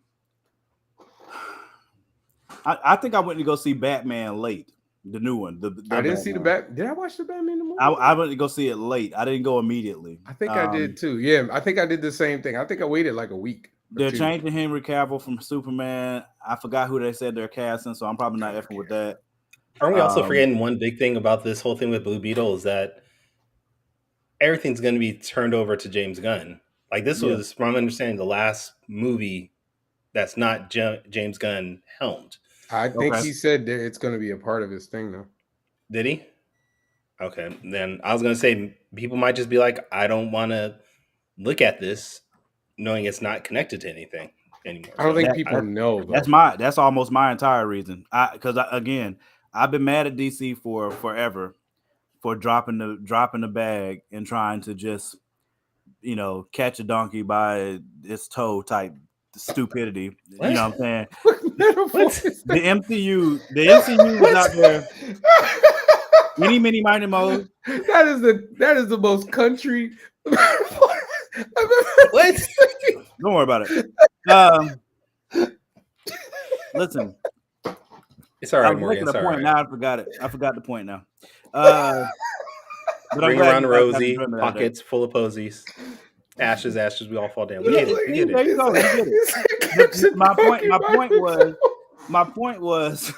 I think I went to go see Batman late, the new one. I didn't see the Bat. Did I watch the Batman movie? I went to go see it late. I didn't go immediately. I think I did too. Yeah, I think I did the same thing. I think I waited like a week. They're changing Henry Cavill from Superman. I forgot who they said they're casting, so I'm probably not effing with that. Aren't we also forgetting one big thing about this whole thing with Blue Beetle is that everything's going to be turned over to James Gunn. Like this was, from my understanding, the last movie that's not James Gunn helmed. I think he said that it's going to be a part of his thing, though. Did he? Okay. Then I was going to say, people might just be like, I don't want to look at this knowing it's not connected to anything anymore. I don't think people know. Though. That's almost my entire reason. Because again, I've been mad at DC for forever for dropping the bag and trying to just, catch a donkey by its toe type stupidity. What? You know what I'm saying? The MCU was out there. Many mighty mode. That is the most country. What? Don't worry about it. Listen. It's all right, I was Morgan. making a point. Now I forgot it. I forgot the point now. Ring around Rosie, pockets full of posies. Ashes, we all fall down. We get it. There you go. My point was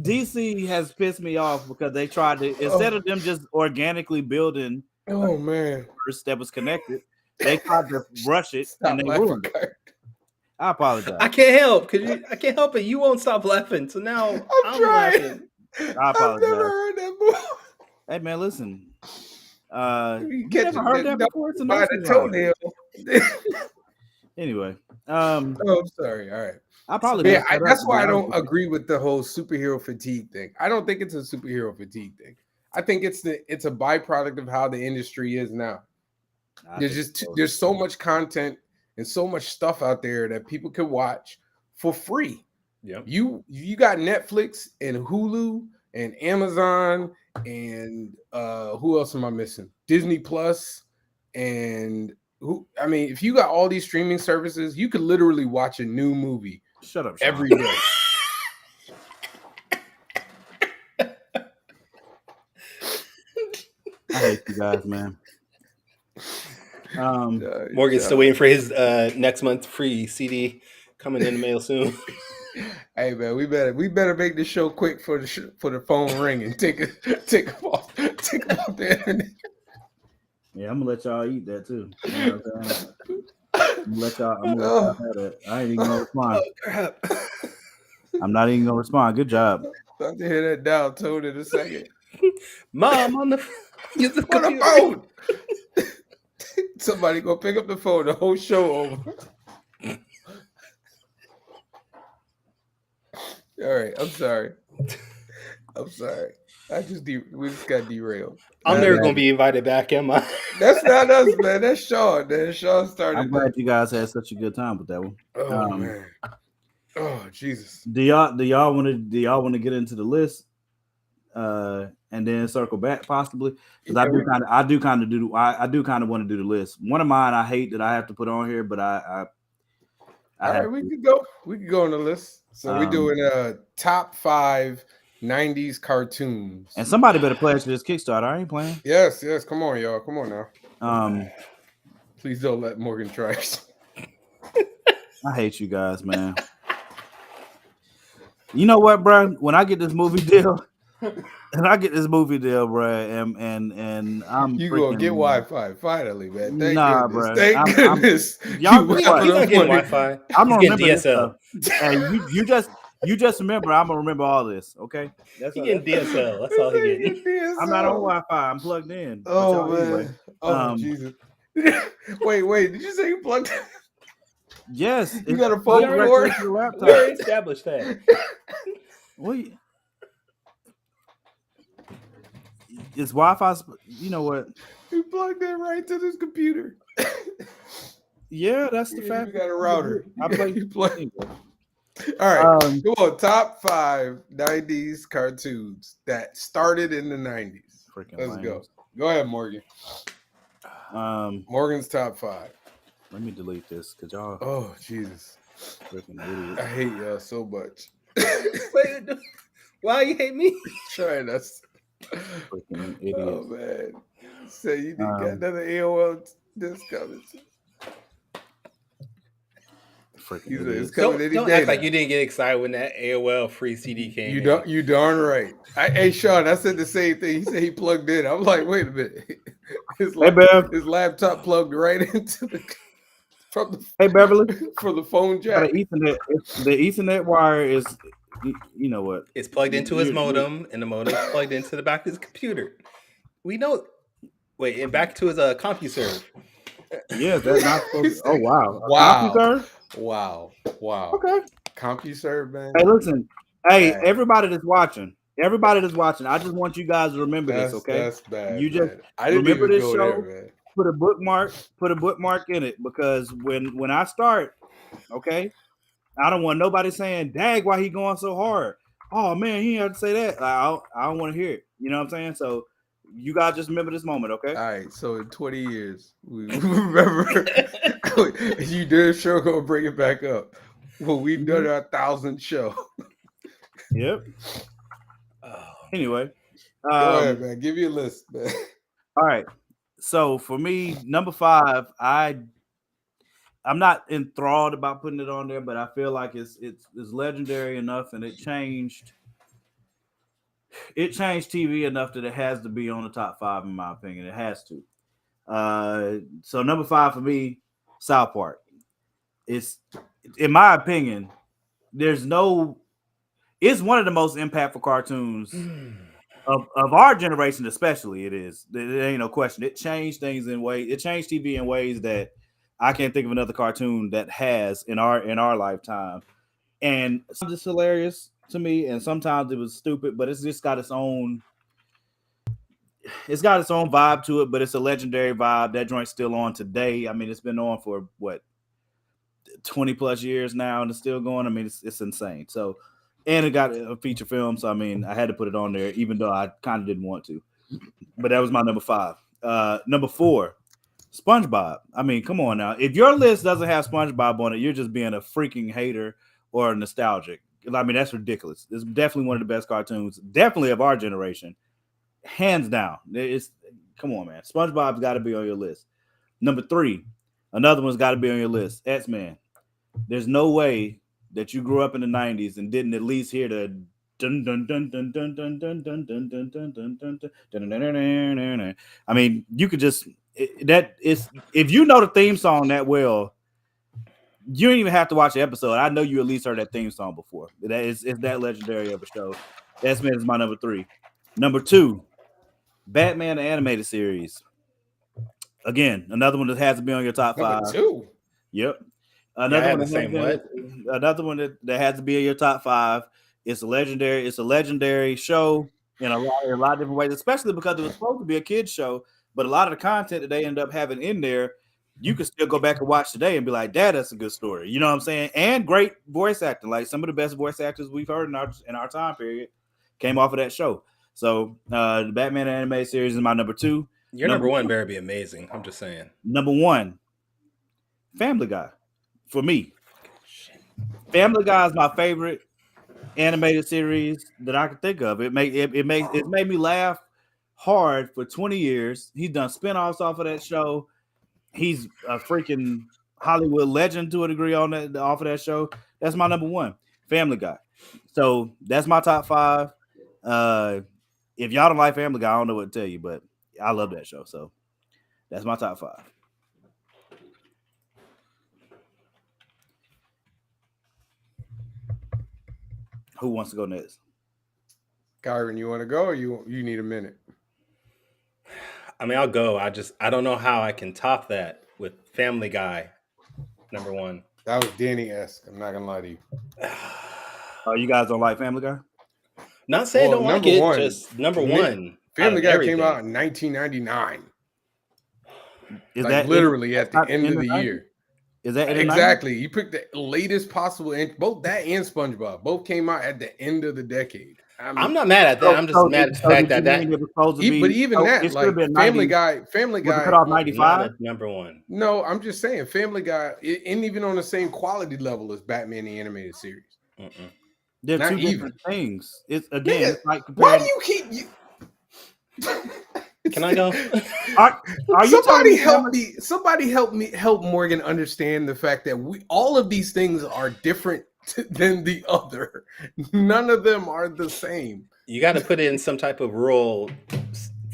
DC has pissed me off because they tried to instead of them just organically building that was connected, they tried to rush it and they ruined it. I apologize. I can't help I can't help it. You won't stop laughing, so now I'm laughing. I apologize. I've never heard that movie. Hey man, listen. You never heard that before? It's a nice toenail. Anyway, I'm sorry. All right. I probably that's why I don't agree with the whole superhero fatigue thing. I don't think it's a superhero fatigue thing. I think it's a byproduct of how the industry is now. There's so much content and so much stuff out there that people can watch for free. Yeah. You got Netflix and Hulu and Amazon and who else am I missing? Disney Plus and if you got all these streaming services, you could literally watch a new movie. Shut up, every day. I hate you guys, man. Morgan's still waiting for his next month free CD coming in the mail soon. Hey man, we better make this show quick for the phone ring and take them off the internet. Yeah, I'm gonna let y'all eat that too. You know what I'm saying? I'm gonna let y'all have that. I ain't even gonna respond. Oh, crap. I'm not even gonna respond. Good job. About to hear that down tone in a second. Mom on the phone. Somebody go pick up the phone. The whole show over. All right, I'm sorry. We just got derailed. I'm never gonna be invited back, am I? That's not us, man. That's Sean. Sean started. I'm glad you guys had such a good time with that one. Oh man. Oh Jesus. Do y'all want to get into the list, and then circle back possibly? Because I do kind of want to do the list. One of mine I hate that I have to put on here, but all right, we could go on the list. So we're doing top 5 90s cartoons. And somebody better pledge to this Kickstarter. I ain't playing. Yes. Come on, y'all. Come on now. Please don't let Morgan try. I hate you guys, man. You know what, bro? When I get this movie deal, bro, and I'm gonna get Wi-Fi finally, man. Thank goodness. Bro. Thank goodness. Y'all not getting Wi-Fi. I'm gonna remember DSL. Hey, you just remember. I'm gonna remember all this, okay? He getting DSL. That's all he getting. I'm not on Wi-Fi. I'm plugged in. Oh man. Anyway. Oh Jesus. Wait. Did you say you plugged in? Yes. You got a phone cord? We already established that. It's Wi-Fi. You know what? You plugged in right to this computer. Yeah, that's the fact. You got a router. You plug. All right. Come on. Top 5 90s cartoons that started in the 90s. Let's go. Go ahead, Morgan. Morgan's top 5. Let me delete this because y'all. Oh Jesus! Freaking idiot. I hate y'all so much. Wait, why you hate me? Trying us. Freaking idiot. Oh man! Say you got another AOL disc coming. It's coming don't act like you didn't get excited when that AOL free CD came. You darn right. Hey Sean, I said the same thing. He said he plugged in. I'm like, wait a minute. His laptop plugged right into the. Hey Beverly, for the phone jack. The Ethernet wire is, you know what? It's plugged into his modem, and the modem is plugged into the back of his computer. We know. Wait, and back to his CompuServe. Yeah, that's not supposed to. Oh wow. Okay. CompuServe, man. Hey, listen. Hey, everybody that's watching. I just want you guys to remember this, okay? That's bad. You just remember this show. There, put a bookmark in it, because when I start, okay, I don't want nobody saying, "Dag, why he going so hard?" Oh man, he had to say that. I don't want to hear it. You know what I'm saying? So you guys just remember this moment, okay? All right. So in 20 years, we remember you did sure gonna bring it back up. Well, we've done our 1,000th show. Yep. Anyway, go ahead, man. Give you a list, man. All right. So for me, number 5, I'm not enthralled about putting it on there, but I feel like it's legendary enough, and it changed It changed TV enough that it has to be on the top 5, in my opinion. It has to. So number 5 for me, South Park. It's, in my opinion, it's one of the most impactful cartoons of our generation, especially. It is. There ain't no question. It changed things it changed TV in ways that I can't think of another cartoon that has in our lifetime. And sometimes it's hilarious to me, and sometimes it was stupid, but it's just got its own vibe to it, but it's a legendary vibe. That joint's still on today. I mean, it's been on for what, 20 plus years now, and it's still going. I mean, it's insane. So, and it got a feature film, so I mean, I had to put it on there, even though I kind of didn't want to. But that was my number 5. Number 4, SpongeBob. I mean, come on now. If your list doesn't have SpongeBob on it, you're just being a freaking hater or nostalgic. I mean, that's ridiculous. It's definitely one of the best cartoons, definitely of our generation, hands down. Come on, man. SpongeBob's got to be on your list. Number 3, another one's got to be on your list. X-Men. There's no way that you grew up in the 90s and didn't at least hear the dun dun dun dun dun dun dun dun dun dun dun dun dun dun. I mean, you could just if you know the theme song that well, you don't even have to watch the episode. I know you at least heard that theme song before. It's that legendary of a show. X-Men is my number 3. Number 2, Batman the animated series. Again, another one that has to be on your top 5. Number 2. Yep. Another one that has to be in your top 5. It's a legendary show in a lot of different ways, especially because it was supposed to be a kid's show. But a lot of the content that they end up having in there, you can still go back and watch today and be like, "Dad, that's a good story." You know what I'm saying? And great voice acting. Like some of the best voice actors we've heard in our time period came off of that show. So the Batman animated series is my number 2. Your number 1 better be amazing. I'm just saying. Number 1, Family Guy. For me, Family Guy is my favorite animated series that I can think of. It made me laugh hard for 20 years. He's done spinoffs off of that show. He's a freaking Hollywood legend to a degree off of that show. That's my number 1, Family Guy. So that's my top 5. If y'all don't like Family Guy, I don't know what to tell you, but I love that show. So that's my top 5. Who wants to go next? Kyrun, you want to go or you need a minute? I mean, I'll go. I don't know how I can top that with Family Guy, number 1. That was Danny-esque. I'm not going to lie to you. You guys don't like Family Guy? Not saying don't like it, just number 1. Family Guy came out in 1999. Is like that literally at the end of the year? Is that exactly? You picked the latest possible, and both that and SpongeBob both came out at the end of the decade. I mean, I'm not mad at that. I'm just mad at the fact that but even that, like Family Guy cut off 95 number 1. No, I'm just saying Family Guy isn't even on the same quality level as Batman the animated series. They're not two even different things. It's again, yeah, it's like why do you keep Can I go? Are you somebody help me? Somebody help Morgan understand the fact that all of these things are different than the other. None of them are the same. You got to put it in some type of rural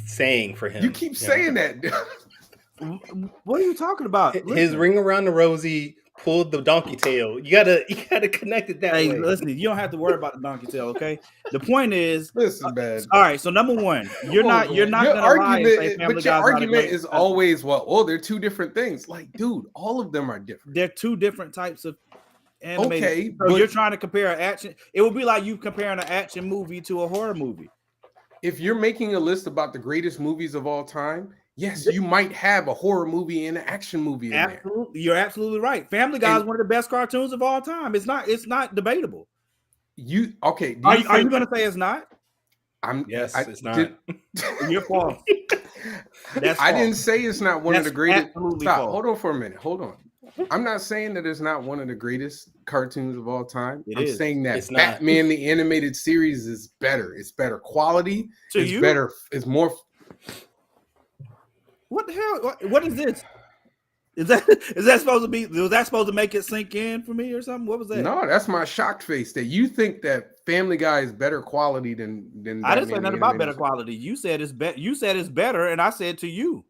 saying for him. You keep saying that. What are you talking about? His ring around the rosy pulled the donkey tail. You gotta connect it that way. Listen, you don't have to worry about the donkey tail, okay? The point is, listen, man. All right, so number 1, you're not gonna lie and say Family but your Guy's argument is always, well, they're two different things. Like, dude, all of them are different. They're two different types of animated. Okay, so you're trying to compare an action. It would be like you comparing an action movie to a horror movie. If you're making a list about the greatest movies of all time, yes, you might have a horror movie and an action movie in there. You're absolutely right. Family Guy is one of the best cartoons of all time. It's not debatable. Are you going to say it's not? It's not. You're false. I didn't say it's not one of the greatest. Stop. Hold on for a minute. Hold on. I'm not saying that it's not one of the greatest cartoons of all time. I'm saying that Batman the animated series is better. It's better quality. It's better. It's more. What the hell? What is this? Is that supposed to be? Was that supposed to make it sink in for me or something? What was that? No, that's my shocked face that you think that Family Guy is better quality than I didn't say nothing about better quality. You said it's better. You said it's better, and I said to you,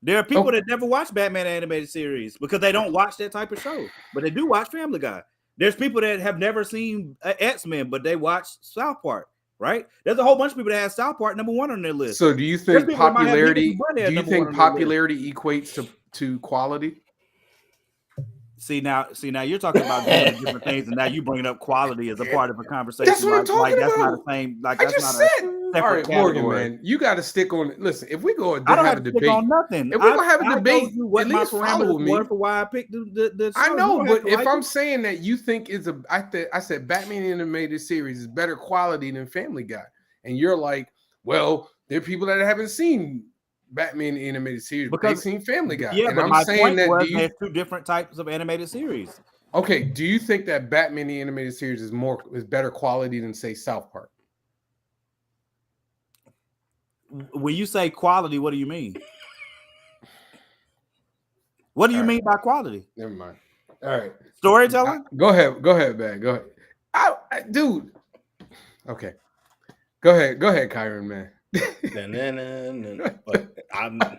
there are people that never watch Batman animated series because they don't watch that type of show, but they do watch Family Guy. There's people that have never seen X-Men, but they watch South Park, right? There's a whole bunch of people that have South Park number one on their list. So do you think popularity? Do you think popularity equates to quality? See now, you're talking about different things, and now you bringing up quality as a part of a conversation. That's what I'm talking about. That's not the same. Like I that's just not said. All right, Morgan, man, you got to stick on. Listen, if we go I don't have a debate, stick on nothing. If we're gonna have a debate, what my parameters were for why I picked the show. I know, but if I'm saying that you think is I said Batman animated series is better quality than Family Guy, and you're like, well, there are people that haven't seen Batman animated series, but they've seen Family Guy. Yeah, and but I'm my saying point that was there's two different types of animated series. Okay, do you think that Batman the animated series is better quality than say South Park? When you say quality, what do you mean? What do you mean by quality? Never mind. All right, storytelling. Go ahead, man. Go ahead, dude. Okay, go ahead, Kyrun, man. I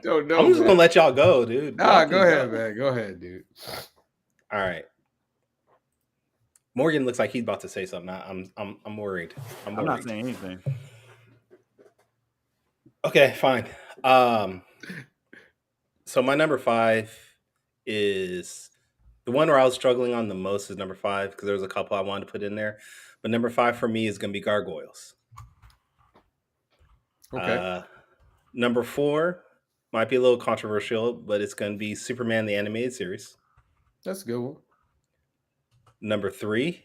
don't know. I'm just gonna let y'all go, dude. Nah, go ahead, man. Go ahead, dude. All right. Morgan looks like he's about to say something. I'm worried. I'm not saying anything. Okay, fine. So my number 5 is the one where I was struggling on the most is number 5 because there was a couple I wanted to put in there, but number 5 for me is going to be Gargoyles. Okay. Number 4 might be a little controversial, but it's going to be Superman the Animated Series. That's a good one. Number 3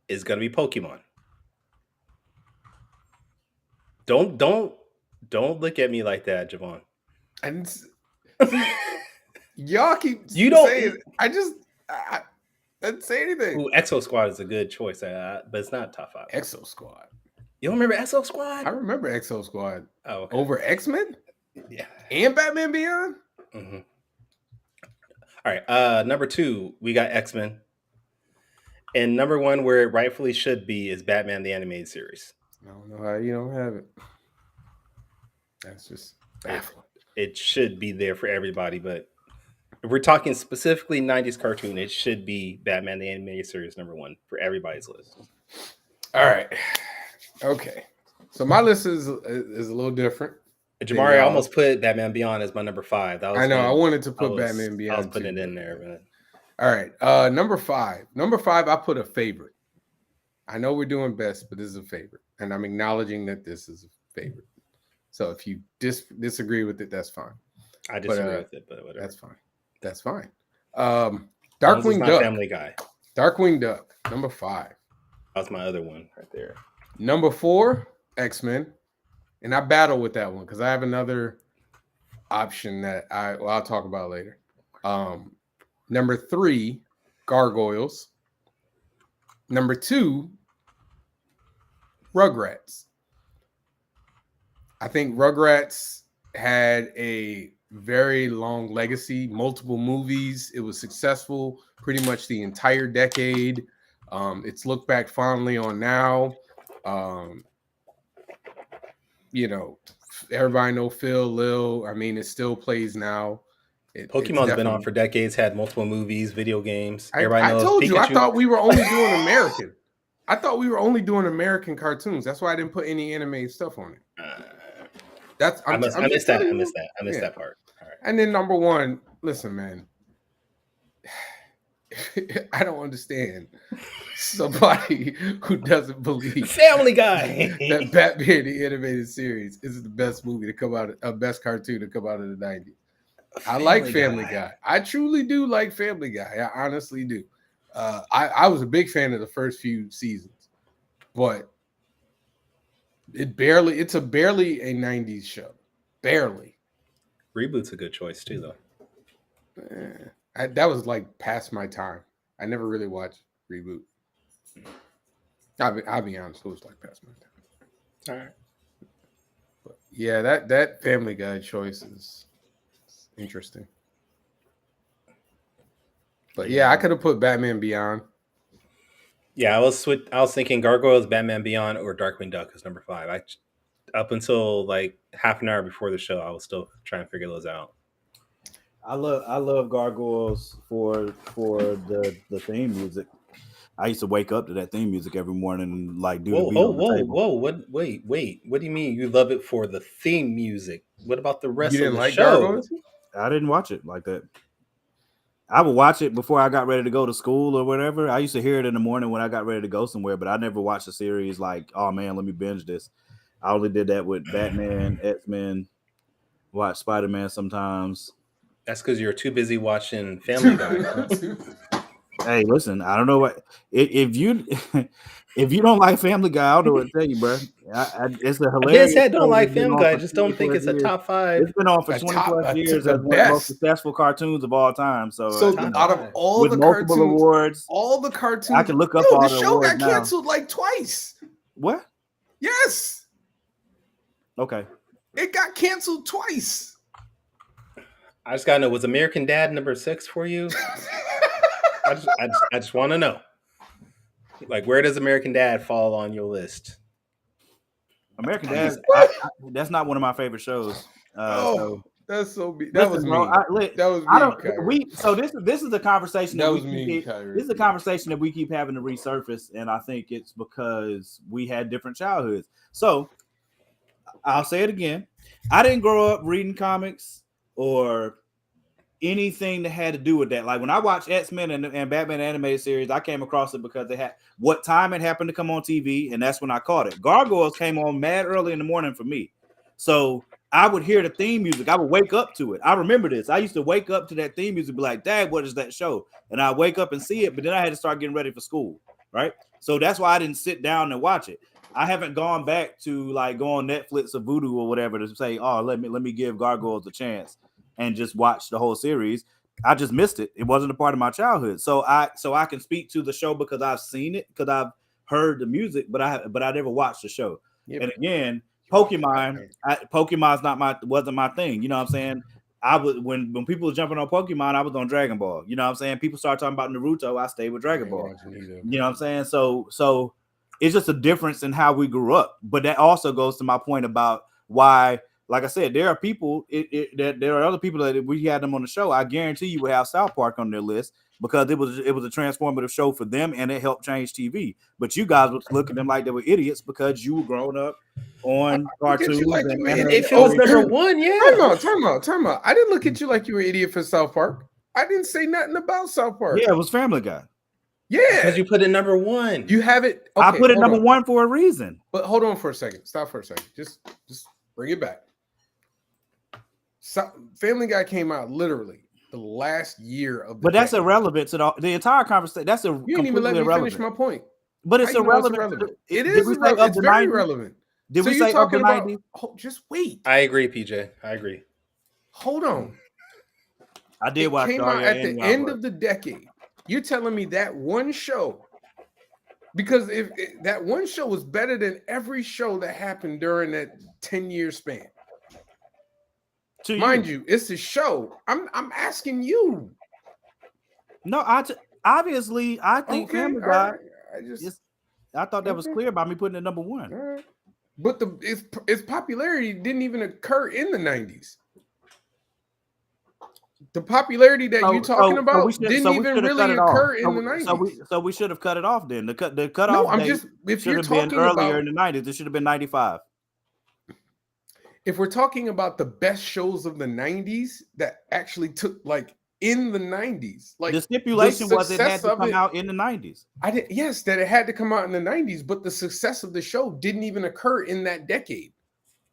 is going to be Pokemon. Don't look at me like that, Javon. And y'all keep saying I didn't say anything. Ooh, Exo Squad is a good choice, but it's not top 5. Exo Squad. You don't remember Exo Squad? I remember Exo Squad. Oh, okay. Over X-Men? Yeah. And Batman Beyond? Mm-hmm. All right. Number 2, we got X-Men. And number 1, where it rightfully should be, is Batman the Animated Series. I don't know how you don't have it. That's just baffling. It should be there for everybody, but if we're talking specifically 90s cartoon, it should be Batman the Animated Series number 1 for everybody's list. All right. Okay. So my list is a little different. Jamari, I almost put Batman Beyond as my number 5. That was I know. I wanted to put Batman Beyond. I was putting it in there, man. All right. Number 5. Number 5, I put a favorite. I know we're doing best, but this is a favorite. And I'm acknowledging that this is a favorite. So if you disagree with it, that's fine. I disagree with it, but whatever. That's fine. That's fine. Darkwing Duck. Family Guy. Darkwing Duck, number 5. That's my other one right there. Number 4, X-Men. And I battle with that one because I have another option that I'll talk about later. Number 3, Gargoyles. Number 2, Rugrats. I think Rugrats had a very long legacy, multiple movies. It was successful pretty much the entire decade. It's looked back fondly on now. Everybody know Phil, Lil. I mean, it still plays now. Pokemon's been on for decades, had multiple movies, video games. Everybody knows. I told you, I thought we were only doing American. I thought we were only doing American cartoons. That's why I didn't put any anime stuff on it. I missed that part. All right. And then number 1, listen, man. I don't understand somebody who doesn't believe Family Guy that Batman the Animated Series is the best movie to come out, best cartoon to come out of the 90s. I like Family Guy. I truly do like Family Guy. I honestly do. I was a big fan of the first few seasons, but it's barely a 90s show. Barely. Reboot's a good choice too, though. That was like past my time. I never really watched Reboot. I'll be honest, it was like past my time. All right. But yeah, that Family Guy choice is interesting. But yeah, I could have put Batman Beyond. Yeah, I was thinking Gargoyles, Batman Beyond, or Darkwing Duck is number 5. Up until like half an hour before the show, I was still trying to figure those out. I love Gargoyles for the theme music. I used to wake up to that theme music every morning and like do the beat on the table. What? Wait. What do you mean you love it for the theme music? What about the rest You of didn't the like show? Gargoyles? I didn't watch it like that. I would watch it before I got ready to go to school or whatever. I used to hear it in the morning when I got ready to go somewhere, but I never watched a series like, oh man, let me binge this. I only did that with Batman, X-Men, watch Spider-Man sometimes. That's because you're too busy watching Family Guy. Hey, listen, I don't know what if you if you don't like Family Guy, I don't know what to tell you, bro. It's a hilarious. I said don't like Family Guy. I just don't think it's a top 5. It's been on for 20 plus years as one of the most successful cartoons of all time. So out of all with the multiple cartoons, awards, all the cartoons, I can look up all the show awards got now. canceled like twice. What? Yes. Okay. It got canceled twice. I just gotta know, was American Dad number 6 for you? I just want to know. Like, where does American Dad fall on your list? American Dad, that's not one of my favorite shows. That's so mean. That was mean. That was mean. So this is a conversation that was mean. This is a conversation that we keep having to resurface, and I think it's because we had different childhoods. So I'll say it again. I didn't grow up reading comics or anything that had to do with that. Like when I watched X-Men and Batman animated series, I came across it because they had what time it happened to come on TV, and that's when I caught it. Gargoyles came on mad early in the morning for me. So I would hear the theme music. I would wake up to it. I remember this. I used to wake up to that theme music and be like, Dad, what is that show? And I wake up and see it, but then I had to start getting ready for school, right? So that's why I didn't sit down and watch it. I haven't gone back to like go on Netflix or Vudu or whatever to say, oh, let me give Gargoyles a chance and just watch the whole series. I just missed it. It wasn't a part of my childhood. So I can speak to the show because I've seen it, because I've heard the music, but I never watched the show. Yep. And again, Pokemon's wasn't my thing. You know what I'm saying? I was when people were jumping on Pokemon, I was on Dragon Ball. You know what I'm saying? People started talking about Naruto, I stayed with Dragon Ball. You know what I'm saying? So it's just a difference in how we grew up. But that also goes to my point about why, like I said, there are people, there are other people that if we had them on the show, I guarantee you would have South Park on their list because it was a transformative show for them and it helped change TV. But you guys would look at them like they were idiots because you were growing up on cartoons. If it was number 1, yeah. Time out. I didn't look at you like you were an idiot for South Park. I didn't say nothing about South Park. Yeah, it was Family Guy. Yeah, because you put it number 1. You have it. Okay, I put it number 1 for a reason. But hold on for a second. Stop for a second. Just bring it back. Family Guy came out literally the last year of the But that's irrelevant to the entire conversation. That's you didn't even let me finish my point. But it's irrelevant. It is irrelevant. It's very relevant. Did we say up to 90? Just wait. I agree, PJ. I agree. Hold on. I did watch. It came out at the end of the decade. You're telling me that one show, because if that one show was better than every show that happened during that 10-year span. Mind you, it's a show. I'm asking you. No, obviously I think Family Guy. I thought that was clear by me putting it number 1. Right. But its popularity didn't even occur in the 90s. The popularity that you're talking about didn't even really occur in the 90s. So we should have cut it off then. The cutoff. No, if you're talking earlier in the 90s, it should have been 95. If we're talking about the best shows of the 90s that actually took like in the 90s, like the stipulation was it had to come out in the 90s. Yes, that it had to come out in the 90s, but the success of the show didn't even occur in that decade.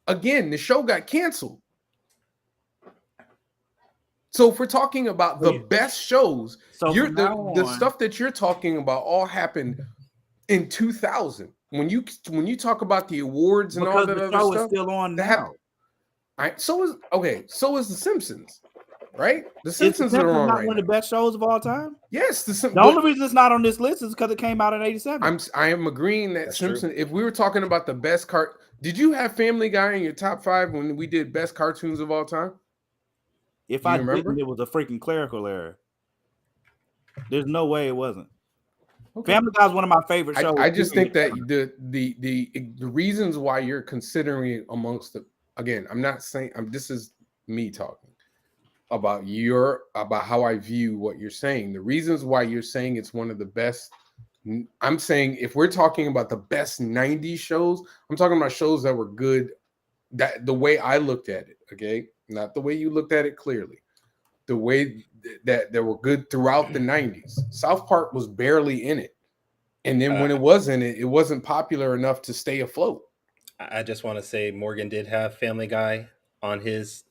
Again, the show got canceled. So if we're talking about the best shows, the stuff that you're talking about all happened in 2000. When you talk about the awards and all that other stuff, is still on now. So is The Simpsons, right? The Simpsons are on right one of the best shows of all time. Yes, the only reason it's not on this list is because it came out in '87. I am agreeing that Simpsons. If we were talking about the best did you have Family Guy in your top 5 when we did best cartoons of all time? If I remember, it was a freaking clerical error. There's no way it wasn't. Okay. Family Guy is one of my favorite shows. I just think that the reasons why you're considering it amongst the, again, I'm not saying this is me talking about how I view what you're saying. The reasons why you're saying it's one of the best. I'm saying if we're talking about the best 90s shows, I'm talking about shows that were good. That the way I looked at it, okay, not the way you looked at it clearly. The way that were good throughout the 90s. South Park was barely in it. And then when it was in it, it wasn't popular enough to stay afloat. I just want to say Morgan did have Family Guy on his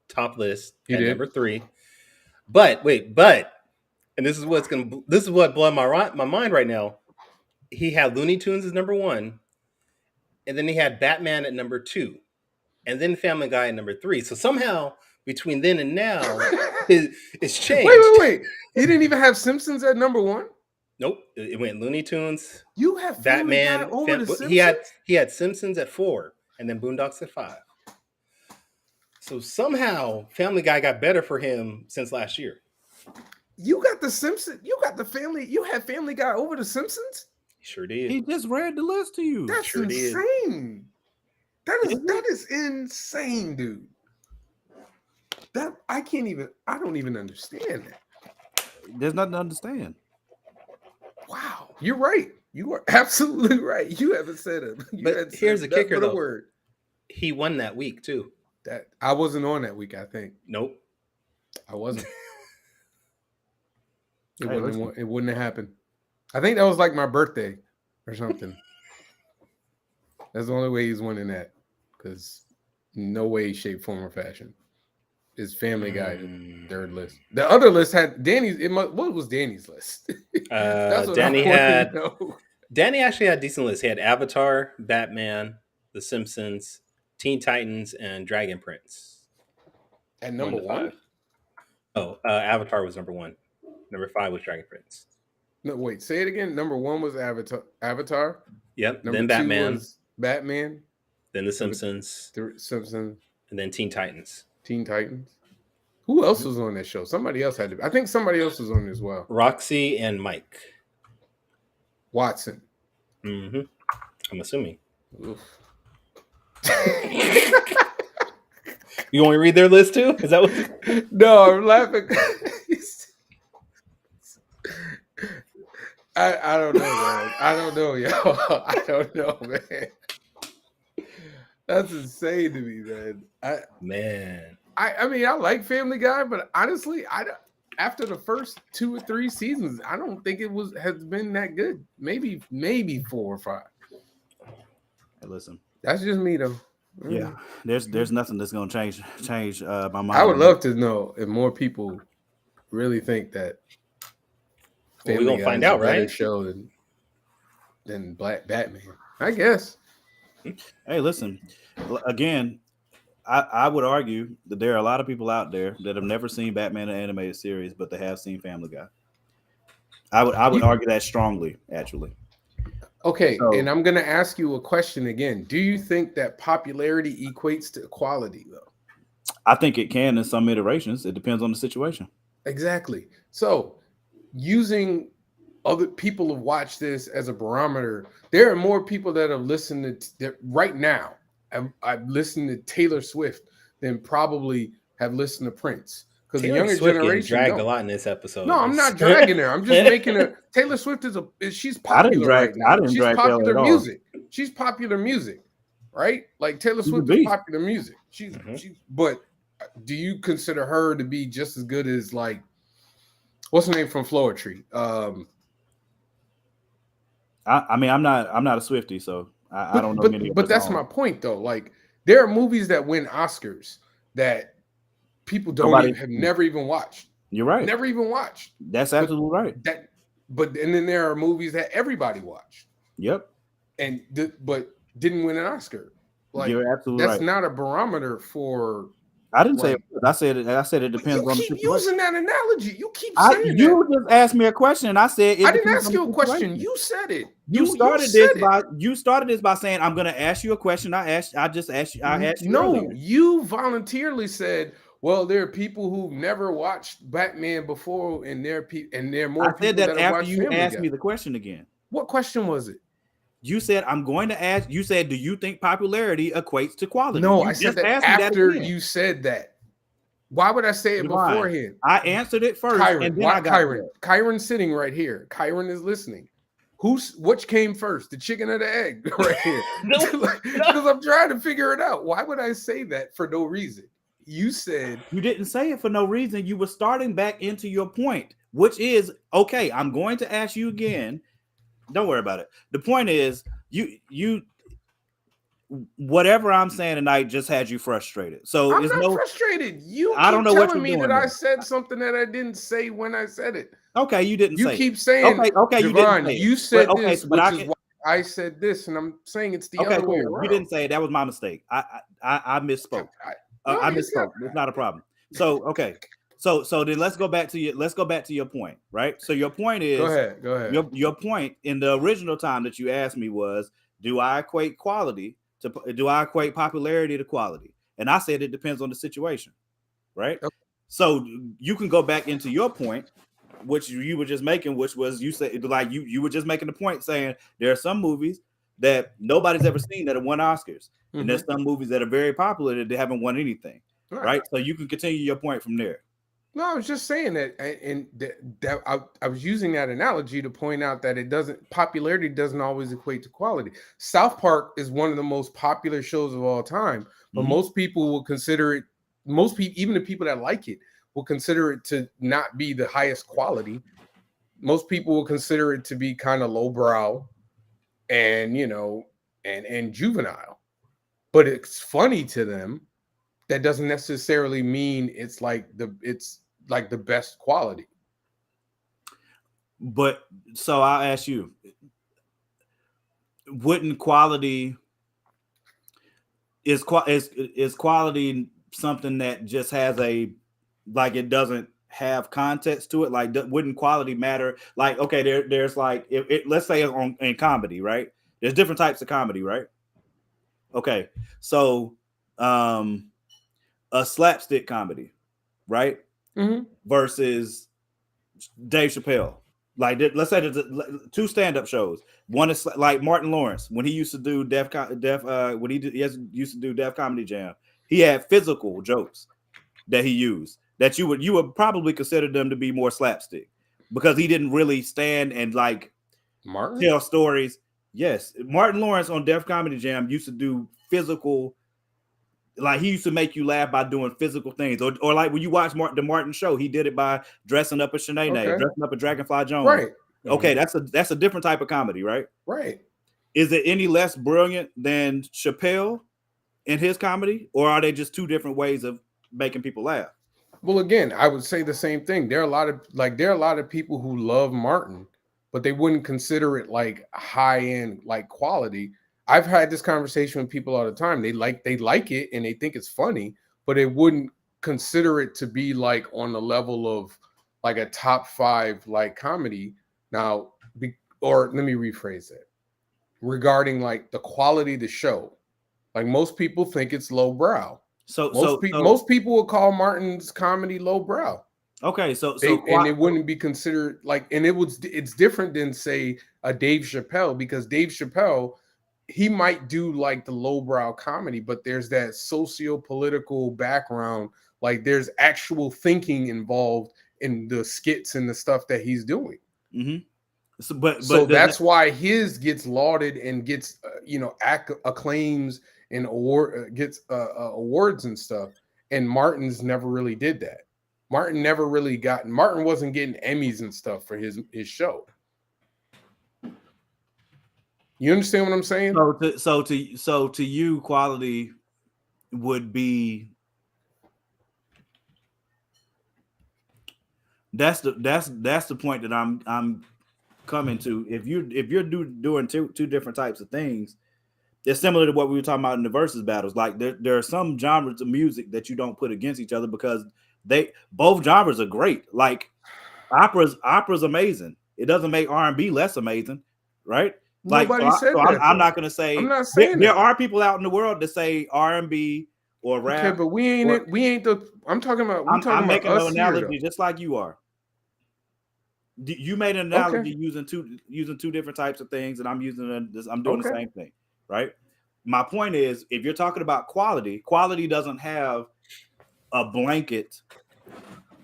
top list at number 3. But and this is what blew my mind right now. He had Looney Tunes as number 1, and then he had Batman at number 2, and then Family Guy at number 3. So somehow between then and now, it's changed. Wait. He didn't even have Simpsons at number 1? Nope. It went Looney Tunes. You have Batman over the Simpsons? He had Simpsons at 4, and then Boondocks at 5. So somehow Family Guy got better for him since last year. You got the Simpsons. You got the Family. You had Family Guy over the Simpsons? He sure did. He just read the list to you. That's sure insane. That is insane, dude. That I don't even understand that. There's nothing to understand. Wow, you're right. You are absolutely right. You haven't said it. But here's the kicker, though. Word. He won that week too. That I wasn't on that week. I think. Nope, I wasn't. It wouldn't have happened. I think that was like my birthday or something. That's the only way he's winning that, because no way, shape, form, or fashion is Family Guy third list. The other list had Danny's. What was Danny's list? That's what Danny actually had a decent list. He had Avatar, Batman, The Simpsons, Teen Titans, and Dragon Prince. And number 1? Oh, Avatar was number 1. Number 5 was Dragon Prince. No, wait. Say it again. Number 1 was Avatar. Yep. Number then 2 Batman. Was Batman. Then The Simpsons. Simpsons. And then Teen Titans. Teen Titans. Who else was on that show? Somebody else had to. I think somebody else was on it as well. Roxy and Mike Watson. Mm-hmm. I'm assuming. You want me to read their list too? Is that what? No, I'm laughing. I don't know, man. I don't know, yo. I don't know, man. That's insane to me, man. I mean, I like Family Guy, but honestly, after the first 2 or 3 seasons, I don't think has been that good. Maybe 4 or 5. Hey, listen. That's just me, though. Yeah, there's nothing that's gonna change my mind. I would love to know if more people really think that. Well, we're gonna find out, right? Show than Black Batman, I guess. Hey, listen. Again, I would argue that there are a lot of people out there that have never seen Batman the animated series, but they have seen Family Guy. I would argue that strongly, actually. Okay, and I'm going to ask you a question again. Do you think that popularity equates to quality, though? I think it can in some iterations. It depends on the situation. Exactly. So, using other people have watched this as a barometer, there are more people that have listened to right now. I've listened to Taylor Swift than probably have listened to Prince. Because the younger generation dragged a lot in this episode. No, I'm not dragging her. I'm just making her. Taylor Swift she's popular. I didn't drag popular music. She's popular music, right? Like Taylor Swift is popular music. She's but do you consider her to be just as good as like what's her name from Floetry? I mean, I'm not a Swiftie, so I don't know many. But that's my point, though. Like there are movies that win Oscars that people have never even watched. You're right. Never even watched. That's absolutely right. And then there are movies that everybody watched. Yep. But didn't win an Oscar. Like you're absolutely that's right. not a barometer for. I didn't say it. I said it depends on the situation. You keep using that analogy. You keep saying that. You just asked me a question, and I said I didn't ask you a question. You said it. You started this by saying I'm going to ask you a question. I just asked you. No, you voluntarily said, Well, there are people who've never watched Batman before, and there are more I said people that that have after watched you Family asked Guy. me the question again. What question was it? You said, I'm going to ask, you said, do you think popularity equates to quality? No, you I said that after you said that. Why would I say it beforehand? I answered it first. Kyrun, and then I got Kyrun's sitting right here. Kyrun is listening. Which came first, the chicken or the egg? Right here. Because I'm trying to figure it out. Why would I say that for no reason? You said you didn't say it for no reason. You were starting back into your point, which is okay. I'm going to ask you again. Don't worry about it. The point is, you whatever I'm saying tonight just had you frustrated. So I'm not frustrated. I don't know what you're me doing that there. I said something that I didn't say when I said it. Okay, you didn't. You say keep saying okay. Javon, you said but, this, which is why I said this, and I'm saying it's the other way around. You didn't say it. That was my mistake. I misspoke. I misspoke. It's not a problem. So okay. So then let's go back to your point, right? So your point is go ahead. Your point in the original time that you asked me was, do I equate popularity to quality? And I said it depends on the situation, right? Okay. So you can go back into your point, which you were just making, which was you said like you were just making the point saying there are some movies that nobody's ever seen that have won Oscars, and there's some movies that are very popular that they haven't won anything, right? So you can continue your point from there. No, I was just saying that, and that I was using that analogy to point out that popularity doesn't always equate to quality. South Park is one of the most popular shows of all time, but most people will consider it. Most people, even the people that like it, will consider it to not be the highest quality. Most people will consider it to be kind of lowbrow, and and juvenile. But it's funny to them. That doesn't necessarily mean it's like the best quality. But so I'll ask you, wouldn't quality is quality something that just has it doesn't have context to it? Like, wouldn't quality matter? Like, okay, there's like let's say in comedy, right? There's different types of comedy, right? Okay, so a slapstick comedy, right? Versus Dave Chappelle. Like, let's say there's two stand-up shows. One is like Martin Lawrence when he used to do Def used to do Def Comedy Jam. He had physical jokes that he used that you would probably consider them to be more slapstick because he didn't really stand and like tell stories. Yes, Martin Lawrence on Def Comedy Jam used to do physical. Like, he used to make you laugh by doing physical things, or like when you watch the Martin Show, he did it by dressing up as Shanae, dressing up as Dragonfly Jones. Right. Okay, that's a different type of comedy, right? Right. Is it any less brilliant than Chappelle in his comedy, or are they just two different ways of making people laugh? Well, again, I would say the same thing. There are a lot of people who love Martin, but they wouldn't consider it like high end, like quality. I've had this conversation with people all the time. They like it and they think it's funny, but they wouldn't consider it to be like on the level of like a top 5 like comedy. Now, or let me rephrase it. Regarding like the quality of the show, like most people think it's lowbrow. So most people will call Martin's comedy lowbrow. Okay, and it wouldn't be considered like, and it's different than say a Dave Chappelle, because Dave Chappelle, he might do like the lowbrow comedy, but there's that socio-political background. Like, there's actual thinking involved in the skits and the stuff that he's doing. So that's why his gets lauded and gets acclaims and gets awards and stuff. And Martin's never really did that. Martin wasn't getting Emmys and stuff for his show. You understand what I'm saying? So to you, quality would be that's the point that I'm coming to. If you're doing two different types of things, it's similar to what we were talking about in the Verzuz battles. Like, there are some genres of music that you don't put against each other because both genres are great. Like, opera's amazing. It doesn't make R&B less amazing, right? Like, Nobody said that. I'm not going to say. I'm not saying there are people out in the world that say R&B or rap. Okay, but we ain't the. I'm talking about. I'm making an analogy here, just like you are. You made an analogy using two different types of things, and I'm doing the same thing, right? My point is, if you're talking about quality doesn't have a blanket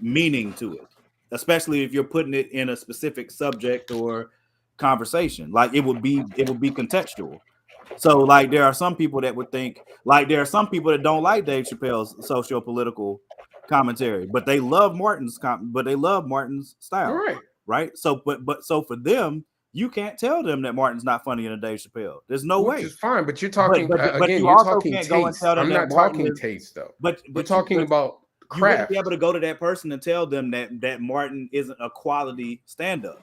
meaning to it, especially if you're putting it in a specific subject or conversation. Like it would be contextual. So like there are some people that would think, like there are some people that don't like Dave Chappelle's socio-political commentary, but they love Martin's style. Right. So but so for them, you can't tell them that Martin's not funny in a Dave Chappelle. There's no way. Which is fine, but you're talking again. You you're also talking can't taste. go and tell them I'm not talking taste though. But we're talking about craft. You wouldn't be able to go to that person and tell them that Martin isn't a quality stand-up.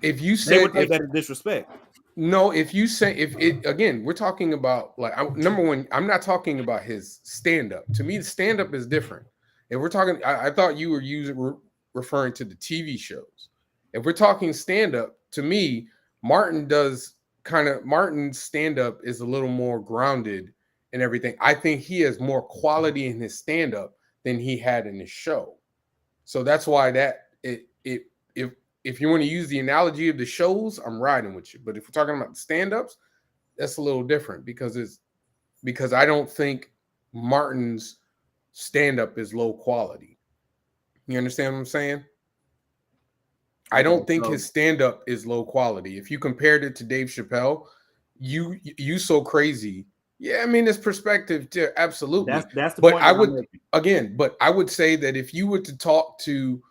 If you said they would take that as disrespect. No, if you say again, we're talking about like number one. I'm not talking about his stand-up. To me, the stand-up is different. If we're talking, I thought you were referring to the TV shows. If we're talking stand-up, to me, Martin's stand-up is a little more grounded and everything. I think he has more quality in his stand-up than he had in his show. So that's why if you want to use the analogy of the shows, I'm riding with you. But if we're talking about the stand-ups, that's a little different because I don't think Martin's stand-up is low quality. You understand what I'm saying? I don't think his stand-up is low quality. If you compared it to Dave Chappelle, you so crazy. Yeah, I mean, it's perspective too, absolutely. That's the point. But I would say that if you were to talk to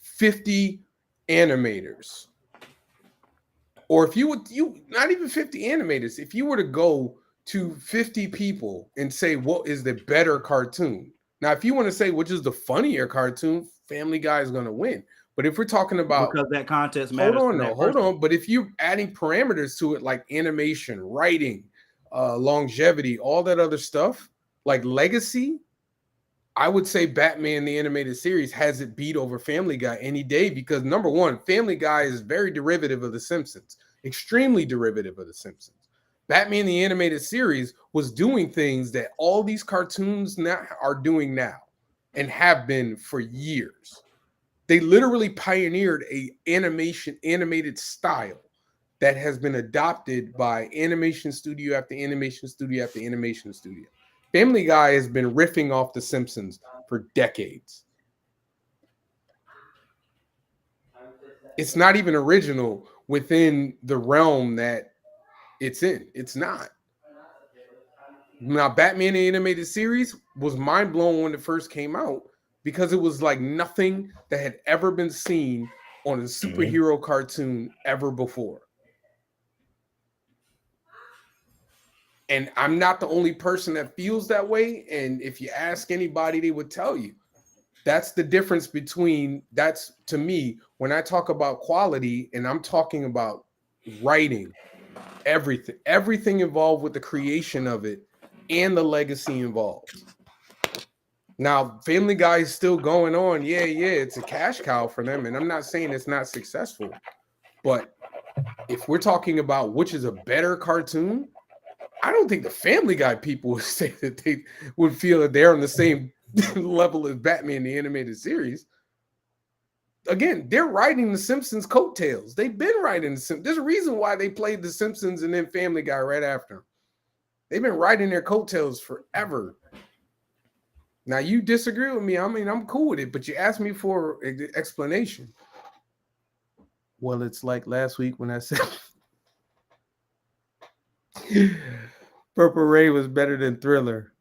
50 animators, or if you not even 50 animators, if you were to go to 50 people and say what is the better cartoon, now if you want to say which is the funnier cartoon, Family Guy is going to win. But if we're talking about, because that contest matters, hold on. But if you're adding parameters to it, like animation, writing, longevity, all that other stuff, like legacy, I would say Batman the Animated Series has it beat over Family Guy any day because number one, Family Guy is very derivative of The Simpsons, extremely derivative of The Simpsons. Batman the Animated Series was doing things that all these cartoons now are doing now and have been for years. They literally pioneered a animated style that has been adopted by animation studio after animation studio after animation studio. Family Guy has been riffing off The Simpsons for decades. It's not even original within the realm that it's in. It's not. Now, Batman the Animated Series was mind-blowing when it first came out because it was like nothing that had ever been seen on a superhero cartoon ever before. And I'm not the only person that feels that way. And if you ask anybody, they would tell you. That's the difference between, that's to me, when I talk about quality and I'm talking about writing, everything involved with the creation of it and the legacy involved. Now, Family Guy is still going on. Yeah, it's a cash cow for them. And I'm not saying it's not successful. But if we're talking about which is a better cartoon, I don't think the Family Guy people would say that they would feel that they're on the same level as Batman the Animated Series. Again, they're riding the Simpsons coattails. They've been riding the Simpsons. There's a reason why they played the Simpsons and then Family Guy right after them. They've been riding their coattails forever. Now, you disagree with me. I mean, I'm cool with it, but you asked me for an explanation. Well, it's like last week when I said Purple Rain was better than Thriller.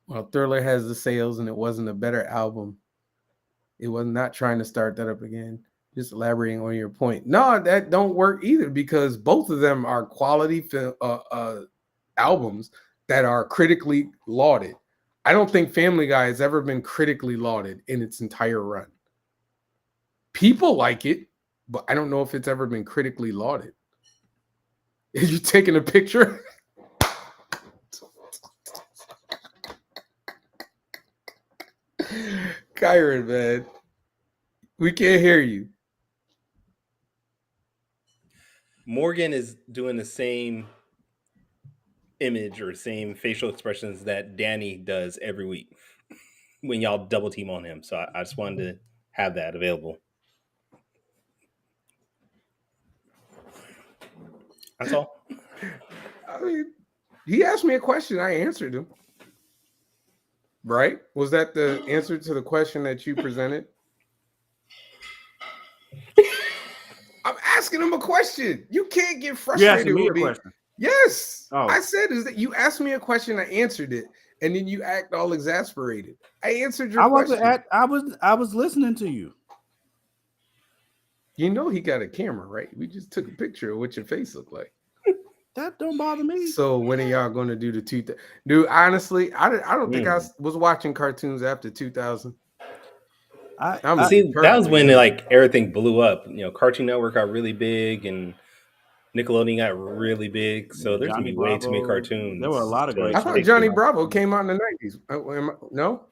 Well, Thriller has the sales and it wasn't a better album. It was not trying to start that up again. Just elaborating on your point. No, that don't work either because both of them are quality albums that are critically lauded. I don't think Family Guy has ever been critically lauded in its entire run. People like it, but I don't know if it's ever been critically lauded. Are you taking a picture? Kyrun, man. We can't hear you. Morgan is doing the same image or same facial expressions that Danny does every week when y'all double team on him. So I just wanted to have that available. That's all. I mean, he asked me a question. I answered him. Right? Was that the answer to the question that you presented? I'm asking him a question. You can't get frustrated with me. Question. Yes. Oh. I said is that you asked me a question, I answered it, and then you act all exasperated. I answered your question. I was listening to you. You know he got a camera, right? We just took a picture of what your face looked like. That don't bother me. So when are y'all going to do the Dude, honestly, I don't think I was watching cartoons after 2000. That was when like everything blew up. You know, Cartoon Network got really big and Nickelodeon got really big. So there's gonna be way too many cartoons. There were a lot of great. I thought Johnny Bravo came out in the 90s. No,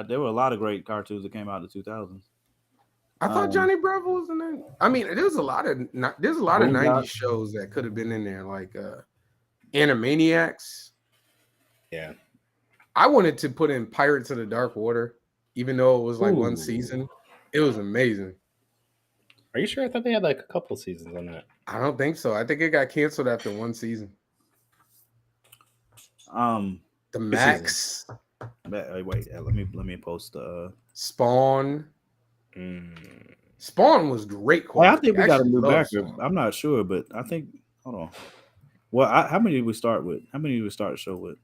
there were a lot of great cartoons that came out in the 2000s. I thought Johnny Bravo was in there. I mean, there's a lot of 90s shows that could have been in there, like Animaniacs. Yeah, I wanted to put in Pirates of the Dark Water, even though it was like one season. It was amazing. Are you sure? I thought they had like a couple seasons on that. I don't think so. I think it got canceled after one season. The Max. Wait, let me post Spawn. Spawn was great quality. Well, I think we got a new backer. I'm not sure, but I think hold on. Well, how many did we start with? How many did we start the show with?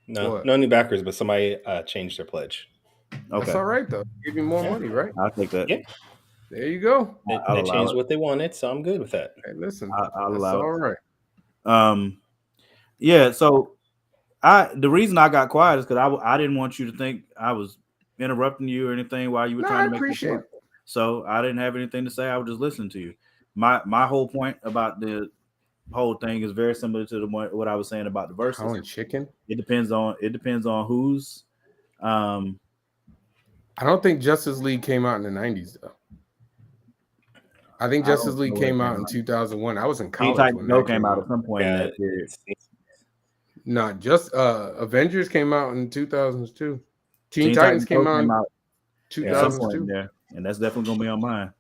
No new backers, but somebody changed their pledge. Okay. That's all right though. Give me more money, right? I'll take that. Yeah. There you go. They changed what they wanted, so I'm good with that. Hey, listen, I'll allow all right. Yeah. So the reason I got quiet is because I didn't want you to think I was interrupting you or anything while you were trying to make appreciate it. So I didn't have anything to say. I was just listening to you. My whole point about the whole thing is very similar to what I was saying about the Verzuz. Oh, chicken. It depends on who's. I don't think Justice League came out in the 90s though. I think Justice League came out in 2001. I was in college when that came out at some point in that period. No, just Avengers came out in 2002. Teen Titans came out in 2002. Yeah, and that's definitely gonna be on mine.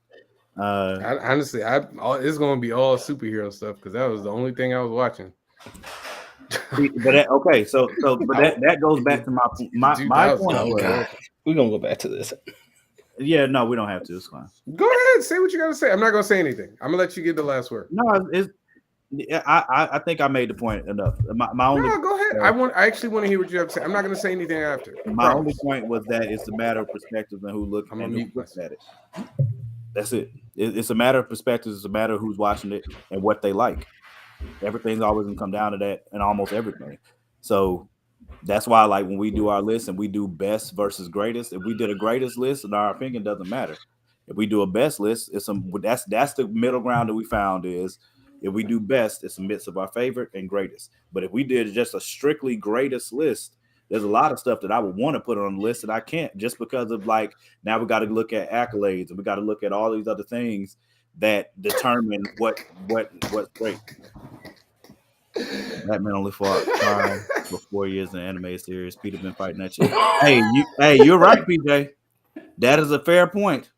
Honestly, it's gonna be all superhero stuff because that was the only thing I was watching. But that goes back to my point. We're gonna go back to this. Yeah, no, we don't have to. It's fine. Go ahead, say what you got to say. I'm not gonna say anything. I'm gonna let you get the last word. No, I think I made the point enough. My only. No, go ahead. I actually want to hear what you have to say. I'm not gonna say anything after. My only point was that it's a matter of perspective and who looks at it. That's it. It's a matter of perspective. It's a matter of who's watching it and what they like. Everything's always gonna come down to that, and almost everything. So that's why, like, when we do our list and we do best versus greatest, if we did a greatest list, and our opinion doesn't matter. If we do a best list, that's the middle ground that we found is if we do best, it's a mix of our favorite and greatest. But if we did just a strictly greatest list, there's a lot of stuff that I would want to put on the list that I can't just because of like now we got to look at accolades and we got to look at all these other things that determine what's great. Batman only fought for 4 years in the anime series. Peter been fighting that shit. You're right, PJ. That is a fair point.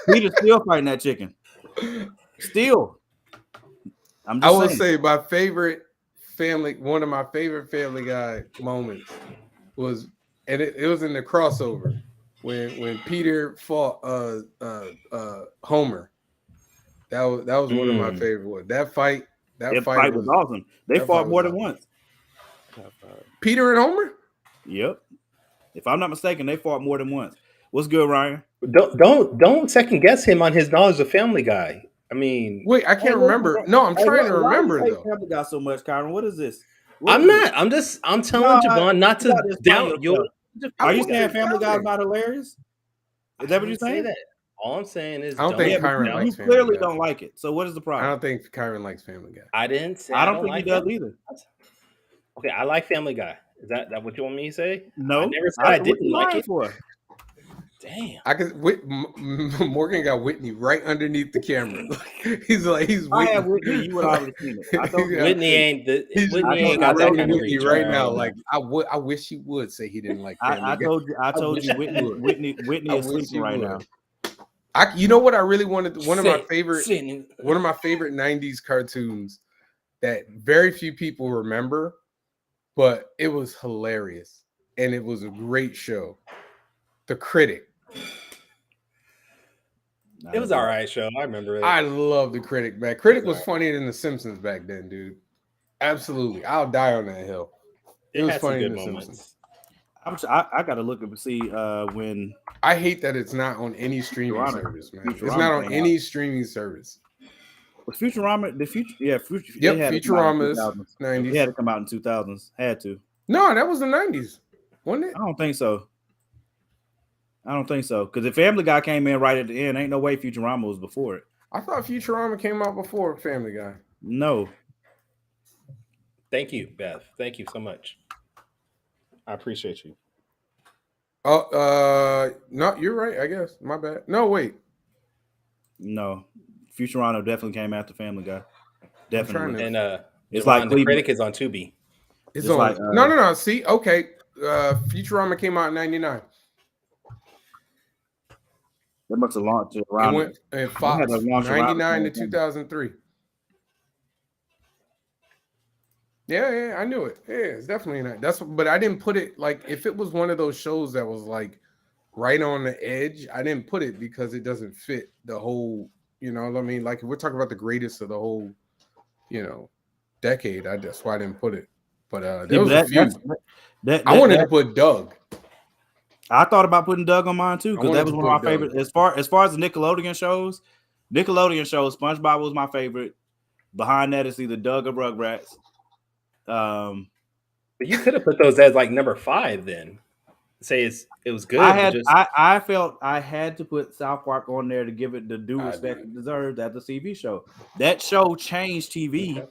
Peter's still fighting that chicken. Still. I will say my favorite one of my favorite Family Guy moments was, and it was in the crossover when Peter fought Homer. That was one of my favorite ones. That fight was awesome. They fought more than once. Peter and Homer? Yep. If I'm not mistaken, they fought more than once. What's good, Ryan? Don't second guess him on his knowledge of Family Guy. I mean, wait, I can't remember. No, I'm trying to remember though. Family Guy so much, Kyrun. What is this? I'm telling Javon not to doubt you. Are you saying Family Guy is not hilarious? Is that what you're saying? All I'm saying is, I don't think Kyrun likes Family Guy. You clearly don't like it. So what is the problem? I don't think Kyrun likes Family Guy. I didn't say I don't think he does either. Okay, I like Family Guy. Is that what you want me to say? No, I never said I didn't like it. Damn. I could. Morgan got Whitney right underneath the camera. he's waiting. I have Whitney. You would already seen it. I told you. Whitney ain't got that kind of reach right now. Like I wish he would say he didn't like Family Guy. I told you. Whitney is sleeping right now. You know what I really wanted? One of my favorite 90s cartoons that very few people remember, but it was hilarious and it was a great show. The Critic. It was all right show. I remember it. I love The Critic, man. Critic was funnier than The Simpsons back then, dude. Absolutely. I'll die on that hill. It was funny in The Simpsons. I got to look and see when. I hate that it's not on any streaming service, man. It's not on any streaming service. Was Futurama the future? Yeah, Futurama's 90s. It had to come out in 2000s. Had to. No, that was the 90s, wasn't it? I don't think so. Because if Family Guy came in right at the end, ain't no way Futurama was before it. I thought Futurama came out before Family Guy. No. Thank you, Beth. Thank you so much. I appreciate you. Oh, no, you're right. I guess my bad. No, wait. No, Futurama definitely came after Family Guy. Definitely. And it's like The Critic is on Tubi. It's on. Like, no. See, okay. Futurama came out in '99. They must have launched it around. It went in Fox 99 to 2003. Yeah, I knew it. Yeah, it's definitely not. But I didn't put it like if it was one of those shows that was like right on the edge. I didn't put it because it doesn't fit the whole. You know what I mean? Like if we're talking about the greatest of the whole, decade. That's why I didn't put it. But there was a few. I wanted to put Doug. I thought about putting Doug on mine too because that was one of my favorites. As far as the Nickelodeon shows, SpongeBob was my favorite. Behind that is either Doug or Rugrats. But you could have put those as like number 5 then. Say it was good. I felt I had to put South Park on there to give it the due respect it deserved as a TV show. That show changed TV,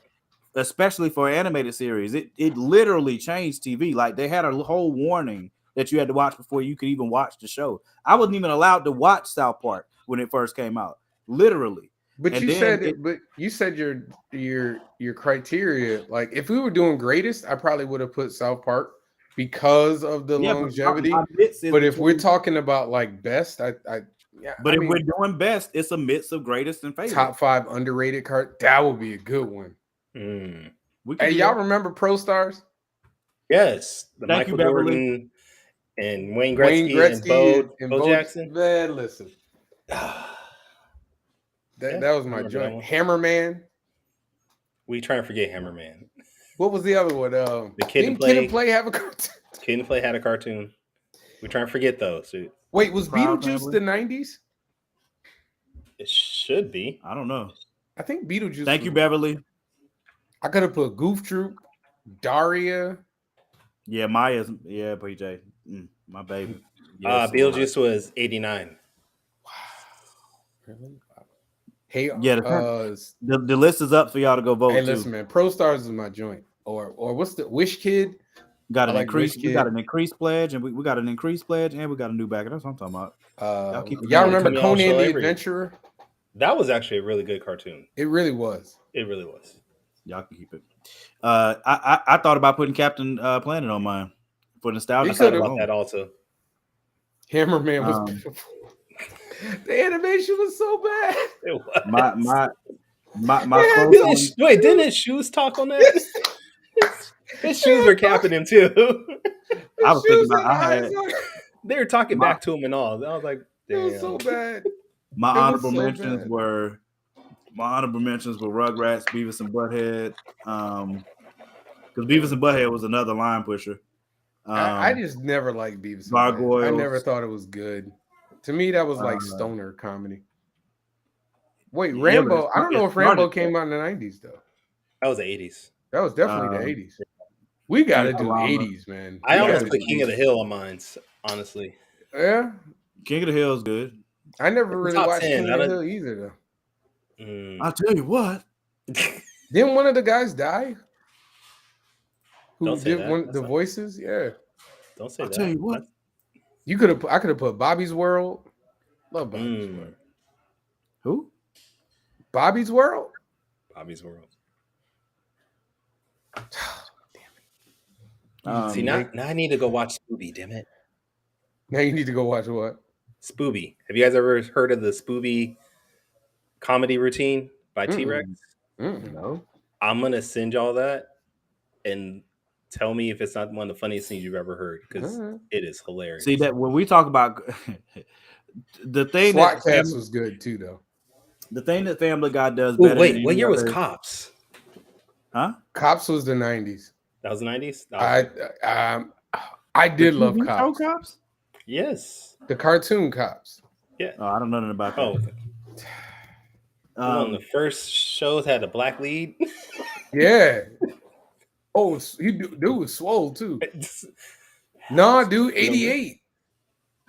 especially for an animated series. It literally changed TV. Like they had a whole warning that you had to watch before you could even watch the show. I wasn't even allowed to watch South Park when it first came out. Literally. But you said your criteria, like if we were doing greatest, I probably would have put South Park because of the longevity. But if we're talking about like best, if we're doing best, it's a mix of greatest and favorite. Top 5 underrated card. That would be a good one. Hey, y'all remember Pro Stars? Yes. Michael Jordan and Wayne Gretzky and Bo Jackson. Man, listen. That was my joint. Hammerman. We trying to forget Hammerman. What was the other one? The Kid and Play have a cartoon. Kid and Play had a cartoon. We trying to forget those. Dude. Wait, was Beetlejuice the 90s? It should be. I don't know. I think Beetlejuice. Thank you, Beverly. I could have put Goof Troop, Daria. Yeah, Maya's. Yeah, PJ. My baby. Yes, Beetlejuice was 89. Wow. Really? Hey, yeah, the list is up for y'all to go vote. Hey, listen, man, Pro Stars is my joint. Or what's the Wish Kid? Got an increased. We got an increased pledge, and we got an increased pledge, and we got a new backer. That's what I'm talking about. Y'all remember Conan the Adventurer? That was actually a really good cartoon. It really was. It really was. Y'all can keep it. I thought about putting Captain Planet on mine for nostalgia. I thought about that also. Hammerman was beautiful. The animation was so bad. It was. Wait, didn't his shoes talk on that? His shoes were capping him too. I was thinking about they were talking back to him and all. I was like, damn. It was so bad. My honorable mentions were Rugrats, Beavis and Butthead. Because Beavis and Butthead was another line pusher. I just never liked Beavis and Gargoyles. Butthead. I never thought it was good. To me, that was like stoner comedy. Wait, Rambo. I don't know if Rambo came out in the 90s, though. That was the 80s. That was definitely the 80s. We got to do 80s, man. I almost put King of the Hill on mine, honestly. Yeah? King of the Hill is good. I never really watched King of the Hill either, though. I'll tell you what. Didn't one of the guys die? Who Don't say did the voices? Yeah. Don't say that. I'll tell you what. I could have put Bobby's World. Love Bobby's World. Who? Bobby's World. Bobby's World. Damn it. See, now I need to go watch Spooby. Damn it. Now you need to go watch what? Spooby. Have you guys ever heard of the Spooby comedy routine by T-Rex? No. I'm gonna send y'all that and tell me if it's not one of the funniest things you've ever heard, because it is hilarious. See that when we talk about the thing SWAT Cast was good too, though. The thing that Family Guy does better. Wait, what year was Cops? Huh? Cops was the 90s. That was the 90s? I did love Cops. Yes. The cartoon Cops. Yeah. Oh, I don't know nothing about that. Oh, okay. The first shows had a black lead. Yeah. Oh, dude was swole too. No, dude, 88.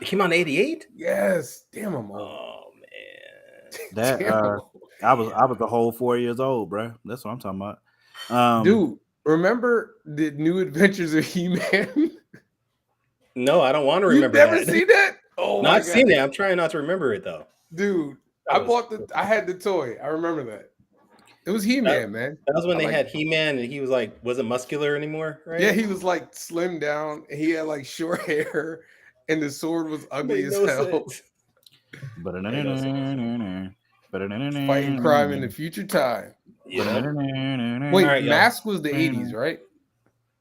It came out in 88? Yes. Damn, I'm old. Oh man. That I was the whole 4 years old, bro. That's what I'm talking about. Dude, remember the New Adventures of He-Man? No, I don't want to remember. You've never seen that? Oh, no, I've seen it. I'm trying not to remember it though. Dude, I had the toy. I remember that. It was He-Man, man. That was when they had He-Man and he was like, wasn't muscular anymore, right? Yeah, he was like slimmed down. He had like short hair, and the sword was ugly as hell. Fighting crime in the future time. Yeah. Wait, right, Mask was the 80s, right?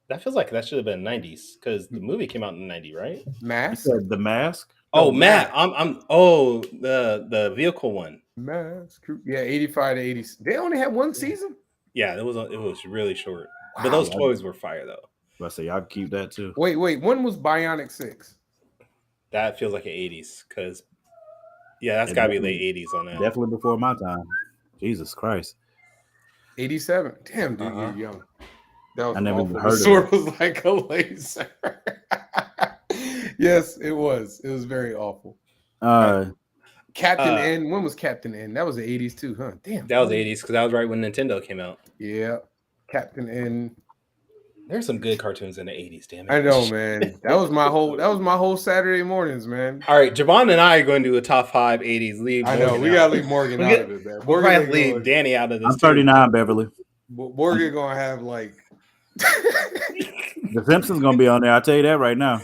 That feels like that should have been 90s because the movie came out in 90, right? Mask? The Mask? Oh, Matt. The vehicle one. Mask. Yeah, 85 to 80. They only had one season? Yeah, it was really short. Wow. But those toys were fire though. I say y'all keep that too. Wait, when was Bionic 6? That feels like an 80s because that's gotta be late 80s on that. Definitely before my time. Jesus Christ. 87. Damn, dude, you're young. That was I never even heard of it. The sword was like a laser. Yes, it was. It was very awful. Captain N. When was Captain N? That was the 80s too, huh? Damn. That was 80s because that was right when Nintendo came out. Yeah. Captain N. There's some good cartoons in the 80s, damn it. I know, man. That was my whole Saturday mornings, man. All right, Javon and I are going to do a top 5 80s. Leave I know, Morgan we gotta leave Morgan out of it, man. We'll probably leave Danny out of this. I'm 39, Beverly. Morgan gonna have like The Simpsons gonna be on there. I'll tell you that right now.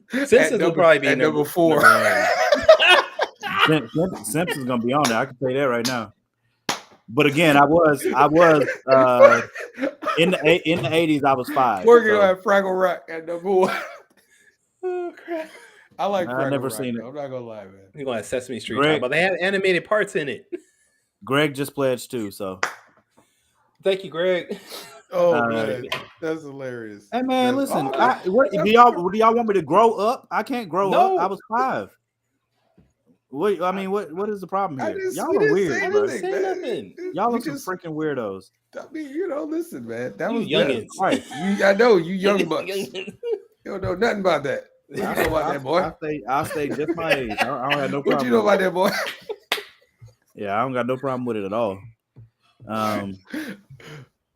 Simpsons will probably be at number 4. Simpsons gonna be on there. I can tell you that right now. But again, I was in the 80s. I was 5. Morgan gonna have Fraggle Rock at number 1. Oh crap! I like. I've never Rock, seen it. I'm not gonna lie, man. You're gonna have Sesame Street, but they have animated parts in it. Greg just pledged too, so thank you, Greg. Oh man, that's hilarious. Hey man, listen. Do y'all want me to grow up? I can't grow up. I was 5. What is the problem here? Y'all are weird, bro. Y'all are some freaking weirdos. I mean, listen, man. That was youngins. Right. I know you young bucks. You don't know nothing about that. What you know about that, boy? I'll stay just my age. I don't have no problem. What you know about that, boy? Yeah, I don't got no problem with it at all. Oh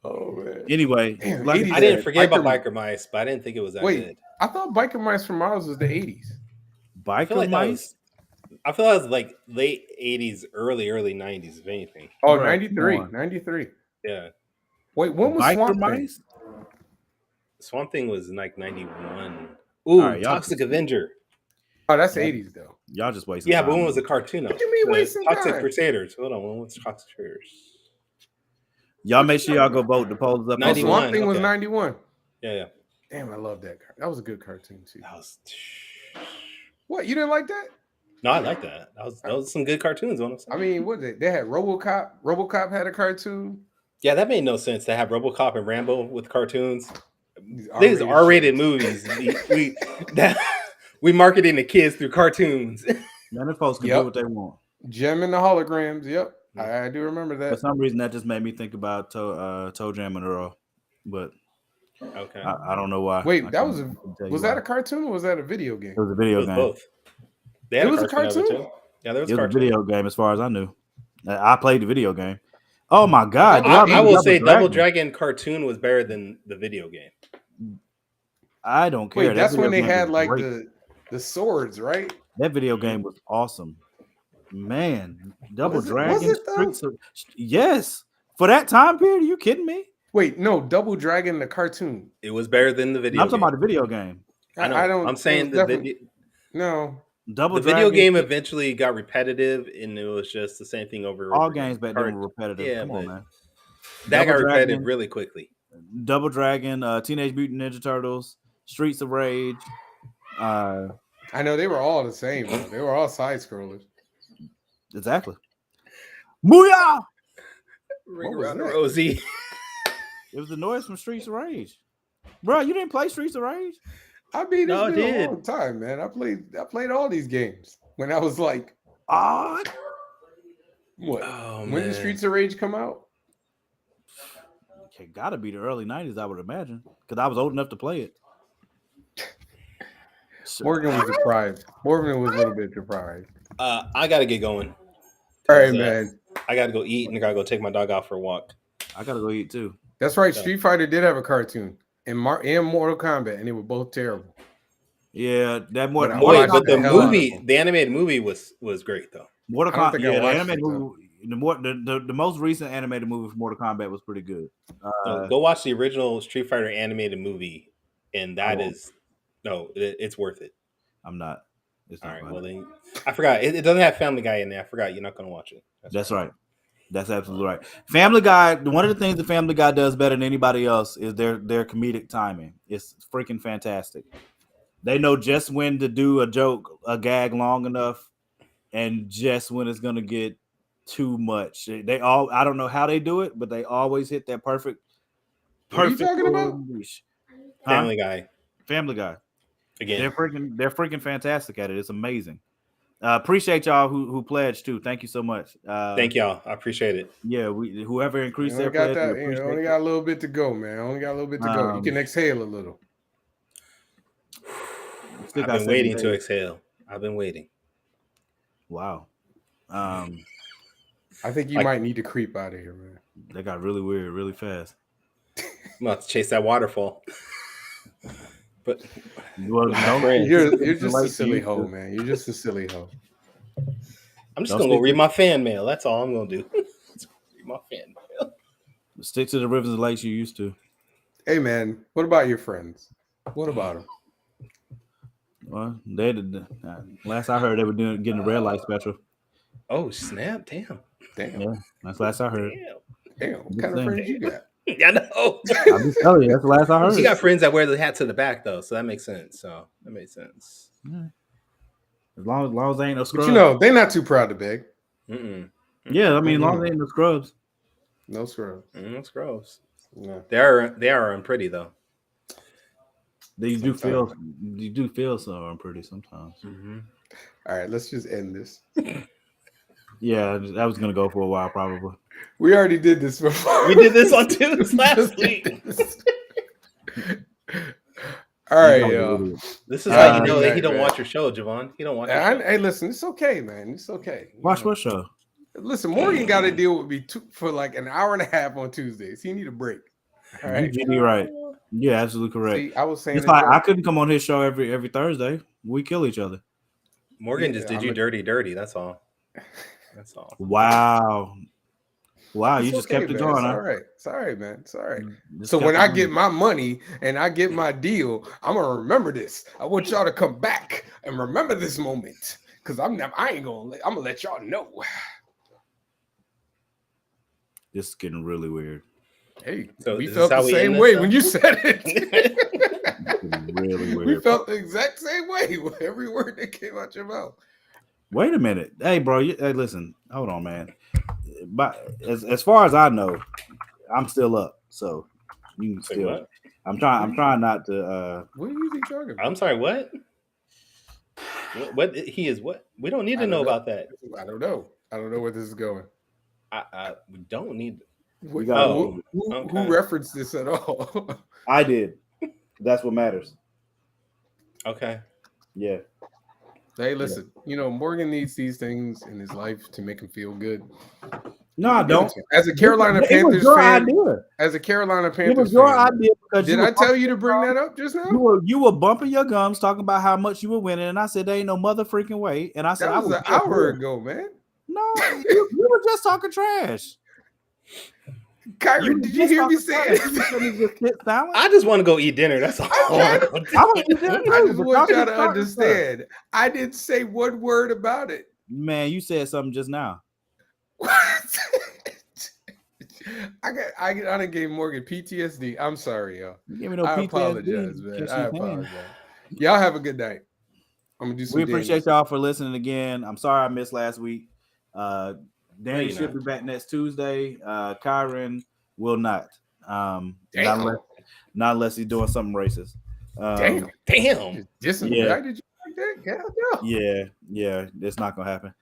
man. Anyway, I didn't forget about Biker Mice, but I didn't think it was that good. I thought Biker Mice from Mars was the 80s. Biker Mice? I feel like it was like late 80s, early 90s, if anything. Oh, 93. Yeah. Wait, when was Biker Mice? Swamp Thing was like 91. Ooh, right, Toxic Avenger. Oh, that's 80s though. Y'all just wasting time. But when was a cartoon? What do you mean wasting Toxic time? Crusaders. Hold on, when was Toxic Crusaders? Y'all make sure y'all go vote. The polls up. 91. Swamp Thing was 91. Yeah. Damn, I love that. That was a good cartoon too. That was. What, you didn't like that? No, I like that. That was some good cartoons on them. I mean, what they had RoboCop. RoboCop had a cartoon. Yeah, that made no sense to have RoboCop and Rambo with cartoons. These R-rated movies. We marketing the kids through cartoons. Man, the folks can do what they want. Gem and the holograms. Yep, I do remember that. For some reason, that just made me think about Toe Jam and Earl, but okay, I don't know why. Wait, that was that a cartoon or was that a video game? It was a video game. Both. It was a cartoon. Yeah, there was a video game, as far as I knew. I played the video game. Oh my god! I will say Double Dragon cartoon was better than the video game. I don't care. Wait, that's when they had like The swords, right? That video game was awesome. Man, Double Dragon. Was it though? Yes. For that time period, are you kidding me? Wait, no, Double Dragon, the cartoon. It was better than the video. I'm talking about the video game. I know. I don't. I'm saying the video. No. Double the Dragon, video game eventually got repetitive, and it was just the same thing over. All games back then were repetitive. Yeah, come on, man. That got repetitive really quickly. Double Dragon, Teenage Mutant Ninja Turtles, Streets of Rage. I know they were all the same. They were all side scrollers. Exactly. Booyah! Ring around Rosie. It was the noise from Streets of Rage. Bro, you didn't play Streets of Rage? I mean, it's been a long time, man. I played all these games when I was like, what? When did Streets of Rage come out? It gotta be the early 90s, I would imagine, because I was old enough to play it. Morgan was deprived. Morgan was a little bit deprived. I gotta get going. All right, man. I gotta go eat and I gotta go take my dog out for a walk. I gotta go eat too. That's right. Street Fighter did have a cartoon and Mortal Kombat, and they were both terrible. Yeah, that but the animated movie was great though. Mortal Kombat, the animated movie. The most recent animated movie for Mortal Kombat was pretty good. Go watch the original Street Fighter animated movie, and it's worth it. I'm not. All right. Well, then I forgot. It doesn't have Family Guy in there. I forgot. You're not going to watch it. That's right. That's absolutely right. Family Guy. One of the things the Family Guy does better than anybody else is their comedic timing. It's freaking fantastic. They know just when to do a joke, a gag long enough, and just when it's going to get too much. I don't know how they do it, but they always hit that perfect. What are you talking about? Family Guy. Family Guy. Again, they're freaking fantastic at it. It's amazing. Appreciate y'all who pledged too. Thank you so much. Thank y'all. I appreciate it. Yeah, whoever increased their pledge. Only got a little bit to go, man. Only got a little bit to go. You can exhale a little. I've been waiting to exhale. I've been waiting. Wow. I think you might need to creep out of here, man. That got really weird, really fast. I'm about to chase that waterfall. But you're just a silly hoe, man. You're just a silly hoe. I'm just gonna go read my fan mail. That's all I'm gonna do. Read my fan mail. Stick to the rivers and lakes you used to. Hey, man. What about your friends? What about them? Well, they did. Last I heard, they were getting a red light special. Oh snap! Damn. Yeah, that's last I heard. Damn. What kind of friends you got? I know. I'm just telling you, that's the last I heard. You got friends that wear the hat to the back though, so that makes sense. Yeah. As long as they ain't no scrubs. But they're not too proud to beg. Mm-mm. Yeah, I mean, as long as they ain't no scrubs. No scrubs. No scrubs. No. They are unpretty though. You do feel so unpretty sometimes. Mm-hmm. All right, let's just end this. Yeah, that was gonna go for a while probably. We already did this before. We did this on Tuesday last week. All right, y'all. This is how you know that he don't watch your show, Javon. He don't watch your show. Hey, listen, it's okay, man. It's okay. Watch what show? Listen, Morgan got to deal with me for like an hour and a half on Tuesdays. He need a break. All right, you're right. Yeah, absolutely correct. See, I was saying it's like I couldn't come on his show every Thursday. We kill each other. Morgan just did you dirty. That's all. That's all. Wow. You just kept it man. going. It's all right. It's all right, man. It's all right. So when I get my money and I get my deal, I'm gonna remember this. I want y'all to come back and remember this moment because I'm gonna let y'all know. This is getting really weird. Hey, so we felt the same way when you said it. Really weird. We felt the exact same way with every word that came out your mouth. Wait a minute. Hey, bro. Hey, listen. Hold on, man. But as far as I know, I'm still up. So you can still. What? I'm trying not to. What are you even talking about? I'm sorry. What? What he is? What? We don't need to know about that. I don't know. I don't know where this is going. We don't need. Who referenced this at all? I did. That's what matters. Okay. Yeah. Hey, listen. Morgan needs these things in his life to make him feel good. No, I don't. As a Carolina Panthers fan, as a Carolina Panthers fan, did I tell you to bring that up just now? You were bumping your gums talking about how much you were winning, and I said there ain't no mother freaking way. And I said that was an hour ago, man. No, you were just talking trash. Kyrun, did you hear me say it? I just want to go eat dinner. That's all. I just want y'all to understand. I didn't say one word about it. Man, you said something just now. I done gave Morgan PTSD. I'm sorry, y'all. Give me no I PTSD. apologize, man. I apologize. Y'all have a good night. I'm gonna do some. We appreciate y'all for listening again. I'm sorry I missed last week. Danny should be back next Tuesday. Kyrun will not. Not unless he's doing something racist. Damn. Yeah. Did you like that? Yeah. It's not gonna happen.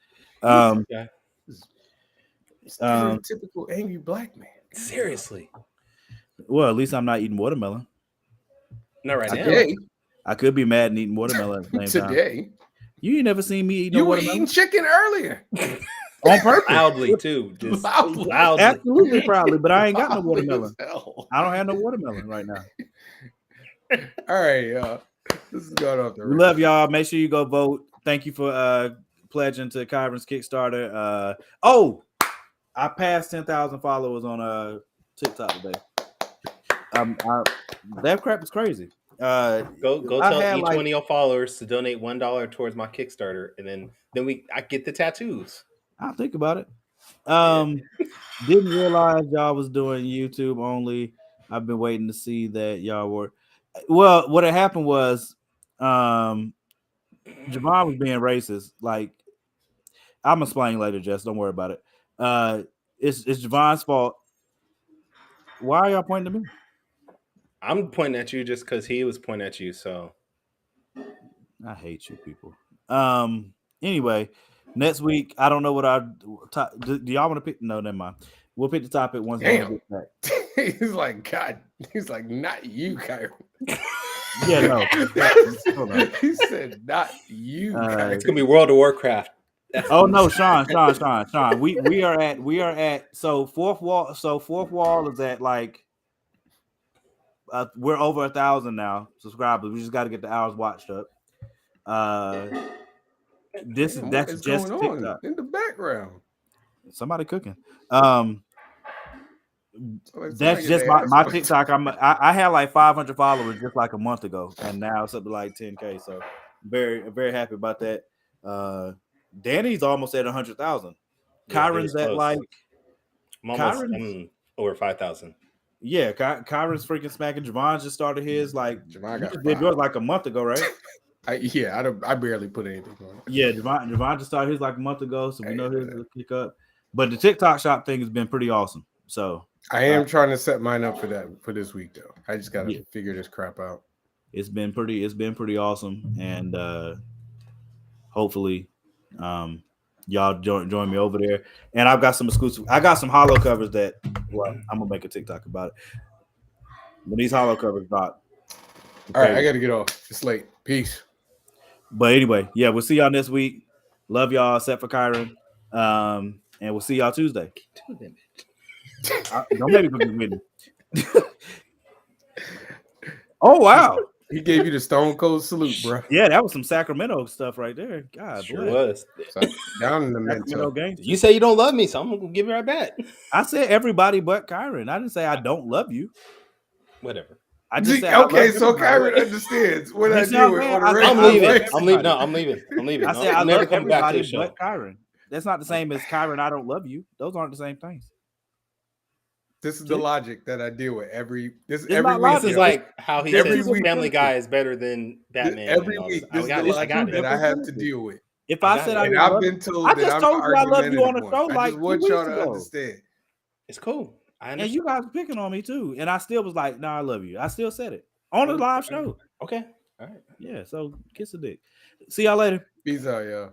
Typical angry black man. Seriously. Well, at least I'm not eating watermelon. Not right now. I could be mad and eating watermelon at the same time. You ain't never seen me eating watermelon. You were eating chicken earlier. On purpose. Loudly, too. Just loudly. Absolutely proudly, but I ain't got no watermelon. I don't have no watermelon right now. All right, y'all. This is going off the We love y'all. Make sure you go vote. Thank you for pledging to Kyrun's Kickstarter. I passed 10,000 followers on TikTok today. That crap is crazy. Go tell each one of your followers to donate $1 towards my Kickstarter, and then I get the tattoos. I'll think about it. Didn't realize y'all was doing YouTube only. I've been waiting to see that y'all were. Well, what had happened was Javon was being racist. Like, I'm explaining later, Jess. Don't worry about it. It's Javon's fault. Why are y'all pointing to me? I'm pointing at you just because he was pointing at you. So I hate you people. Anyway, next week I don't know what do y'all want to pick? No, never mind. We'll pick the topic once. Damn. He's like, God. He's like, not you, Kyrun. Yeah, no. He said, not you, Kyrun. It's gonna be World of Warcraft. Oh no, Sean. We are at so fourth wall. So fourth wall is at like we're over 1,000 now subscribers. We just got to get the hours watched up. That's just TikTok in the background. Somebody cooking. That's just my TikTok. I had like 500 followers just like a month ago, and now it's up to like 10K. So very, very happy about that. Danny's almost at 100,000. Kyrun's at like I'm over 5,000. Yeah, Kyrun's freaking smacking. Javon just started his like Javon did yours like a month ago, right? I barely put anything on it. Yeah, Javon just started his like a month ago, so we know his will kick up. But the TikTok shop thing has been pretty awesome. So I am trying to set mine up for this week though. I just gotta figure this crap out. It's been pretty awesome, and hopefully y'all join me over there. And I've got some exclusive. I got some hollow covers that I'm gonna make a TikTok about it. When these hollow covers drop. All right, I gotta get off. It's late. Peace. But anyway, yeah, we'll see y'all next week. Love y'all, except for Kyrun. And we'll see y'all Tuesday. Don't make me go get with me. Oh wow. He gave you the Stone Cold salute, bro. Yeah, that was some Sacramento stuff right there. God, sure was. Down in the Sacramento game. You say you don't love me, so I'm gonna give it right back. I said everybody but Kyrun. I didn't say I don't love you. Whatever. I just said okay, so Kyrun understands what I do. I'm leaving. I'm leaving. I said I love everybody but Kyrun. That's not the same as Kyrun. I don't love you. Those aren't the same things. This is the logic that I deal with every week. This is like how he says Family Guy is better than Batman. Every week, this is the logic that I have to deal with. If I said I've been told that I'm told you I love you on the show. I just want y'all to understand. It's cool. And you guys were picking on me too, and I still was like, "Nah, I love you." I still said it on the live show. Okay, all right, yeah. So kiss the dick. See y'all later. Peace out, y'all.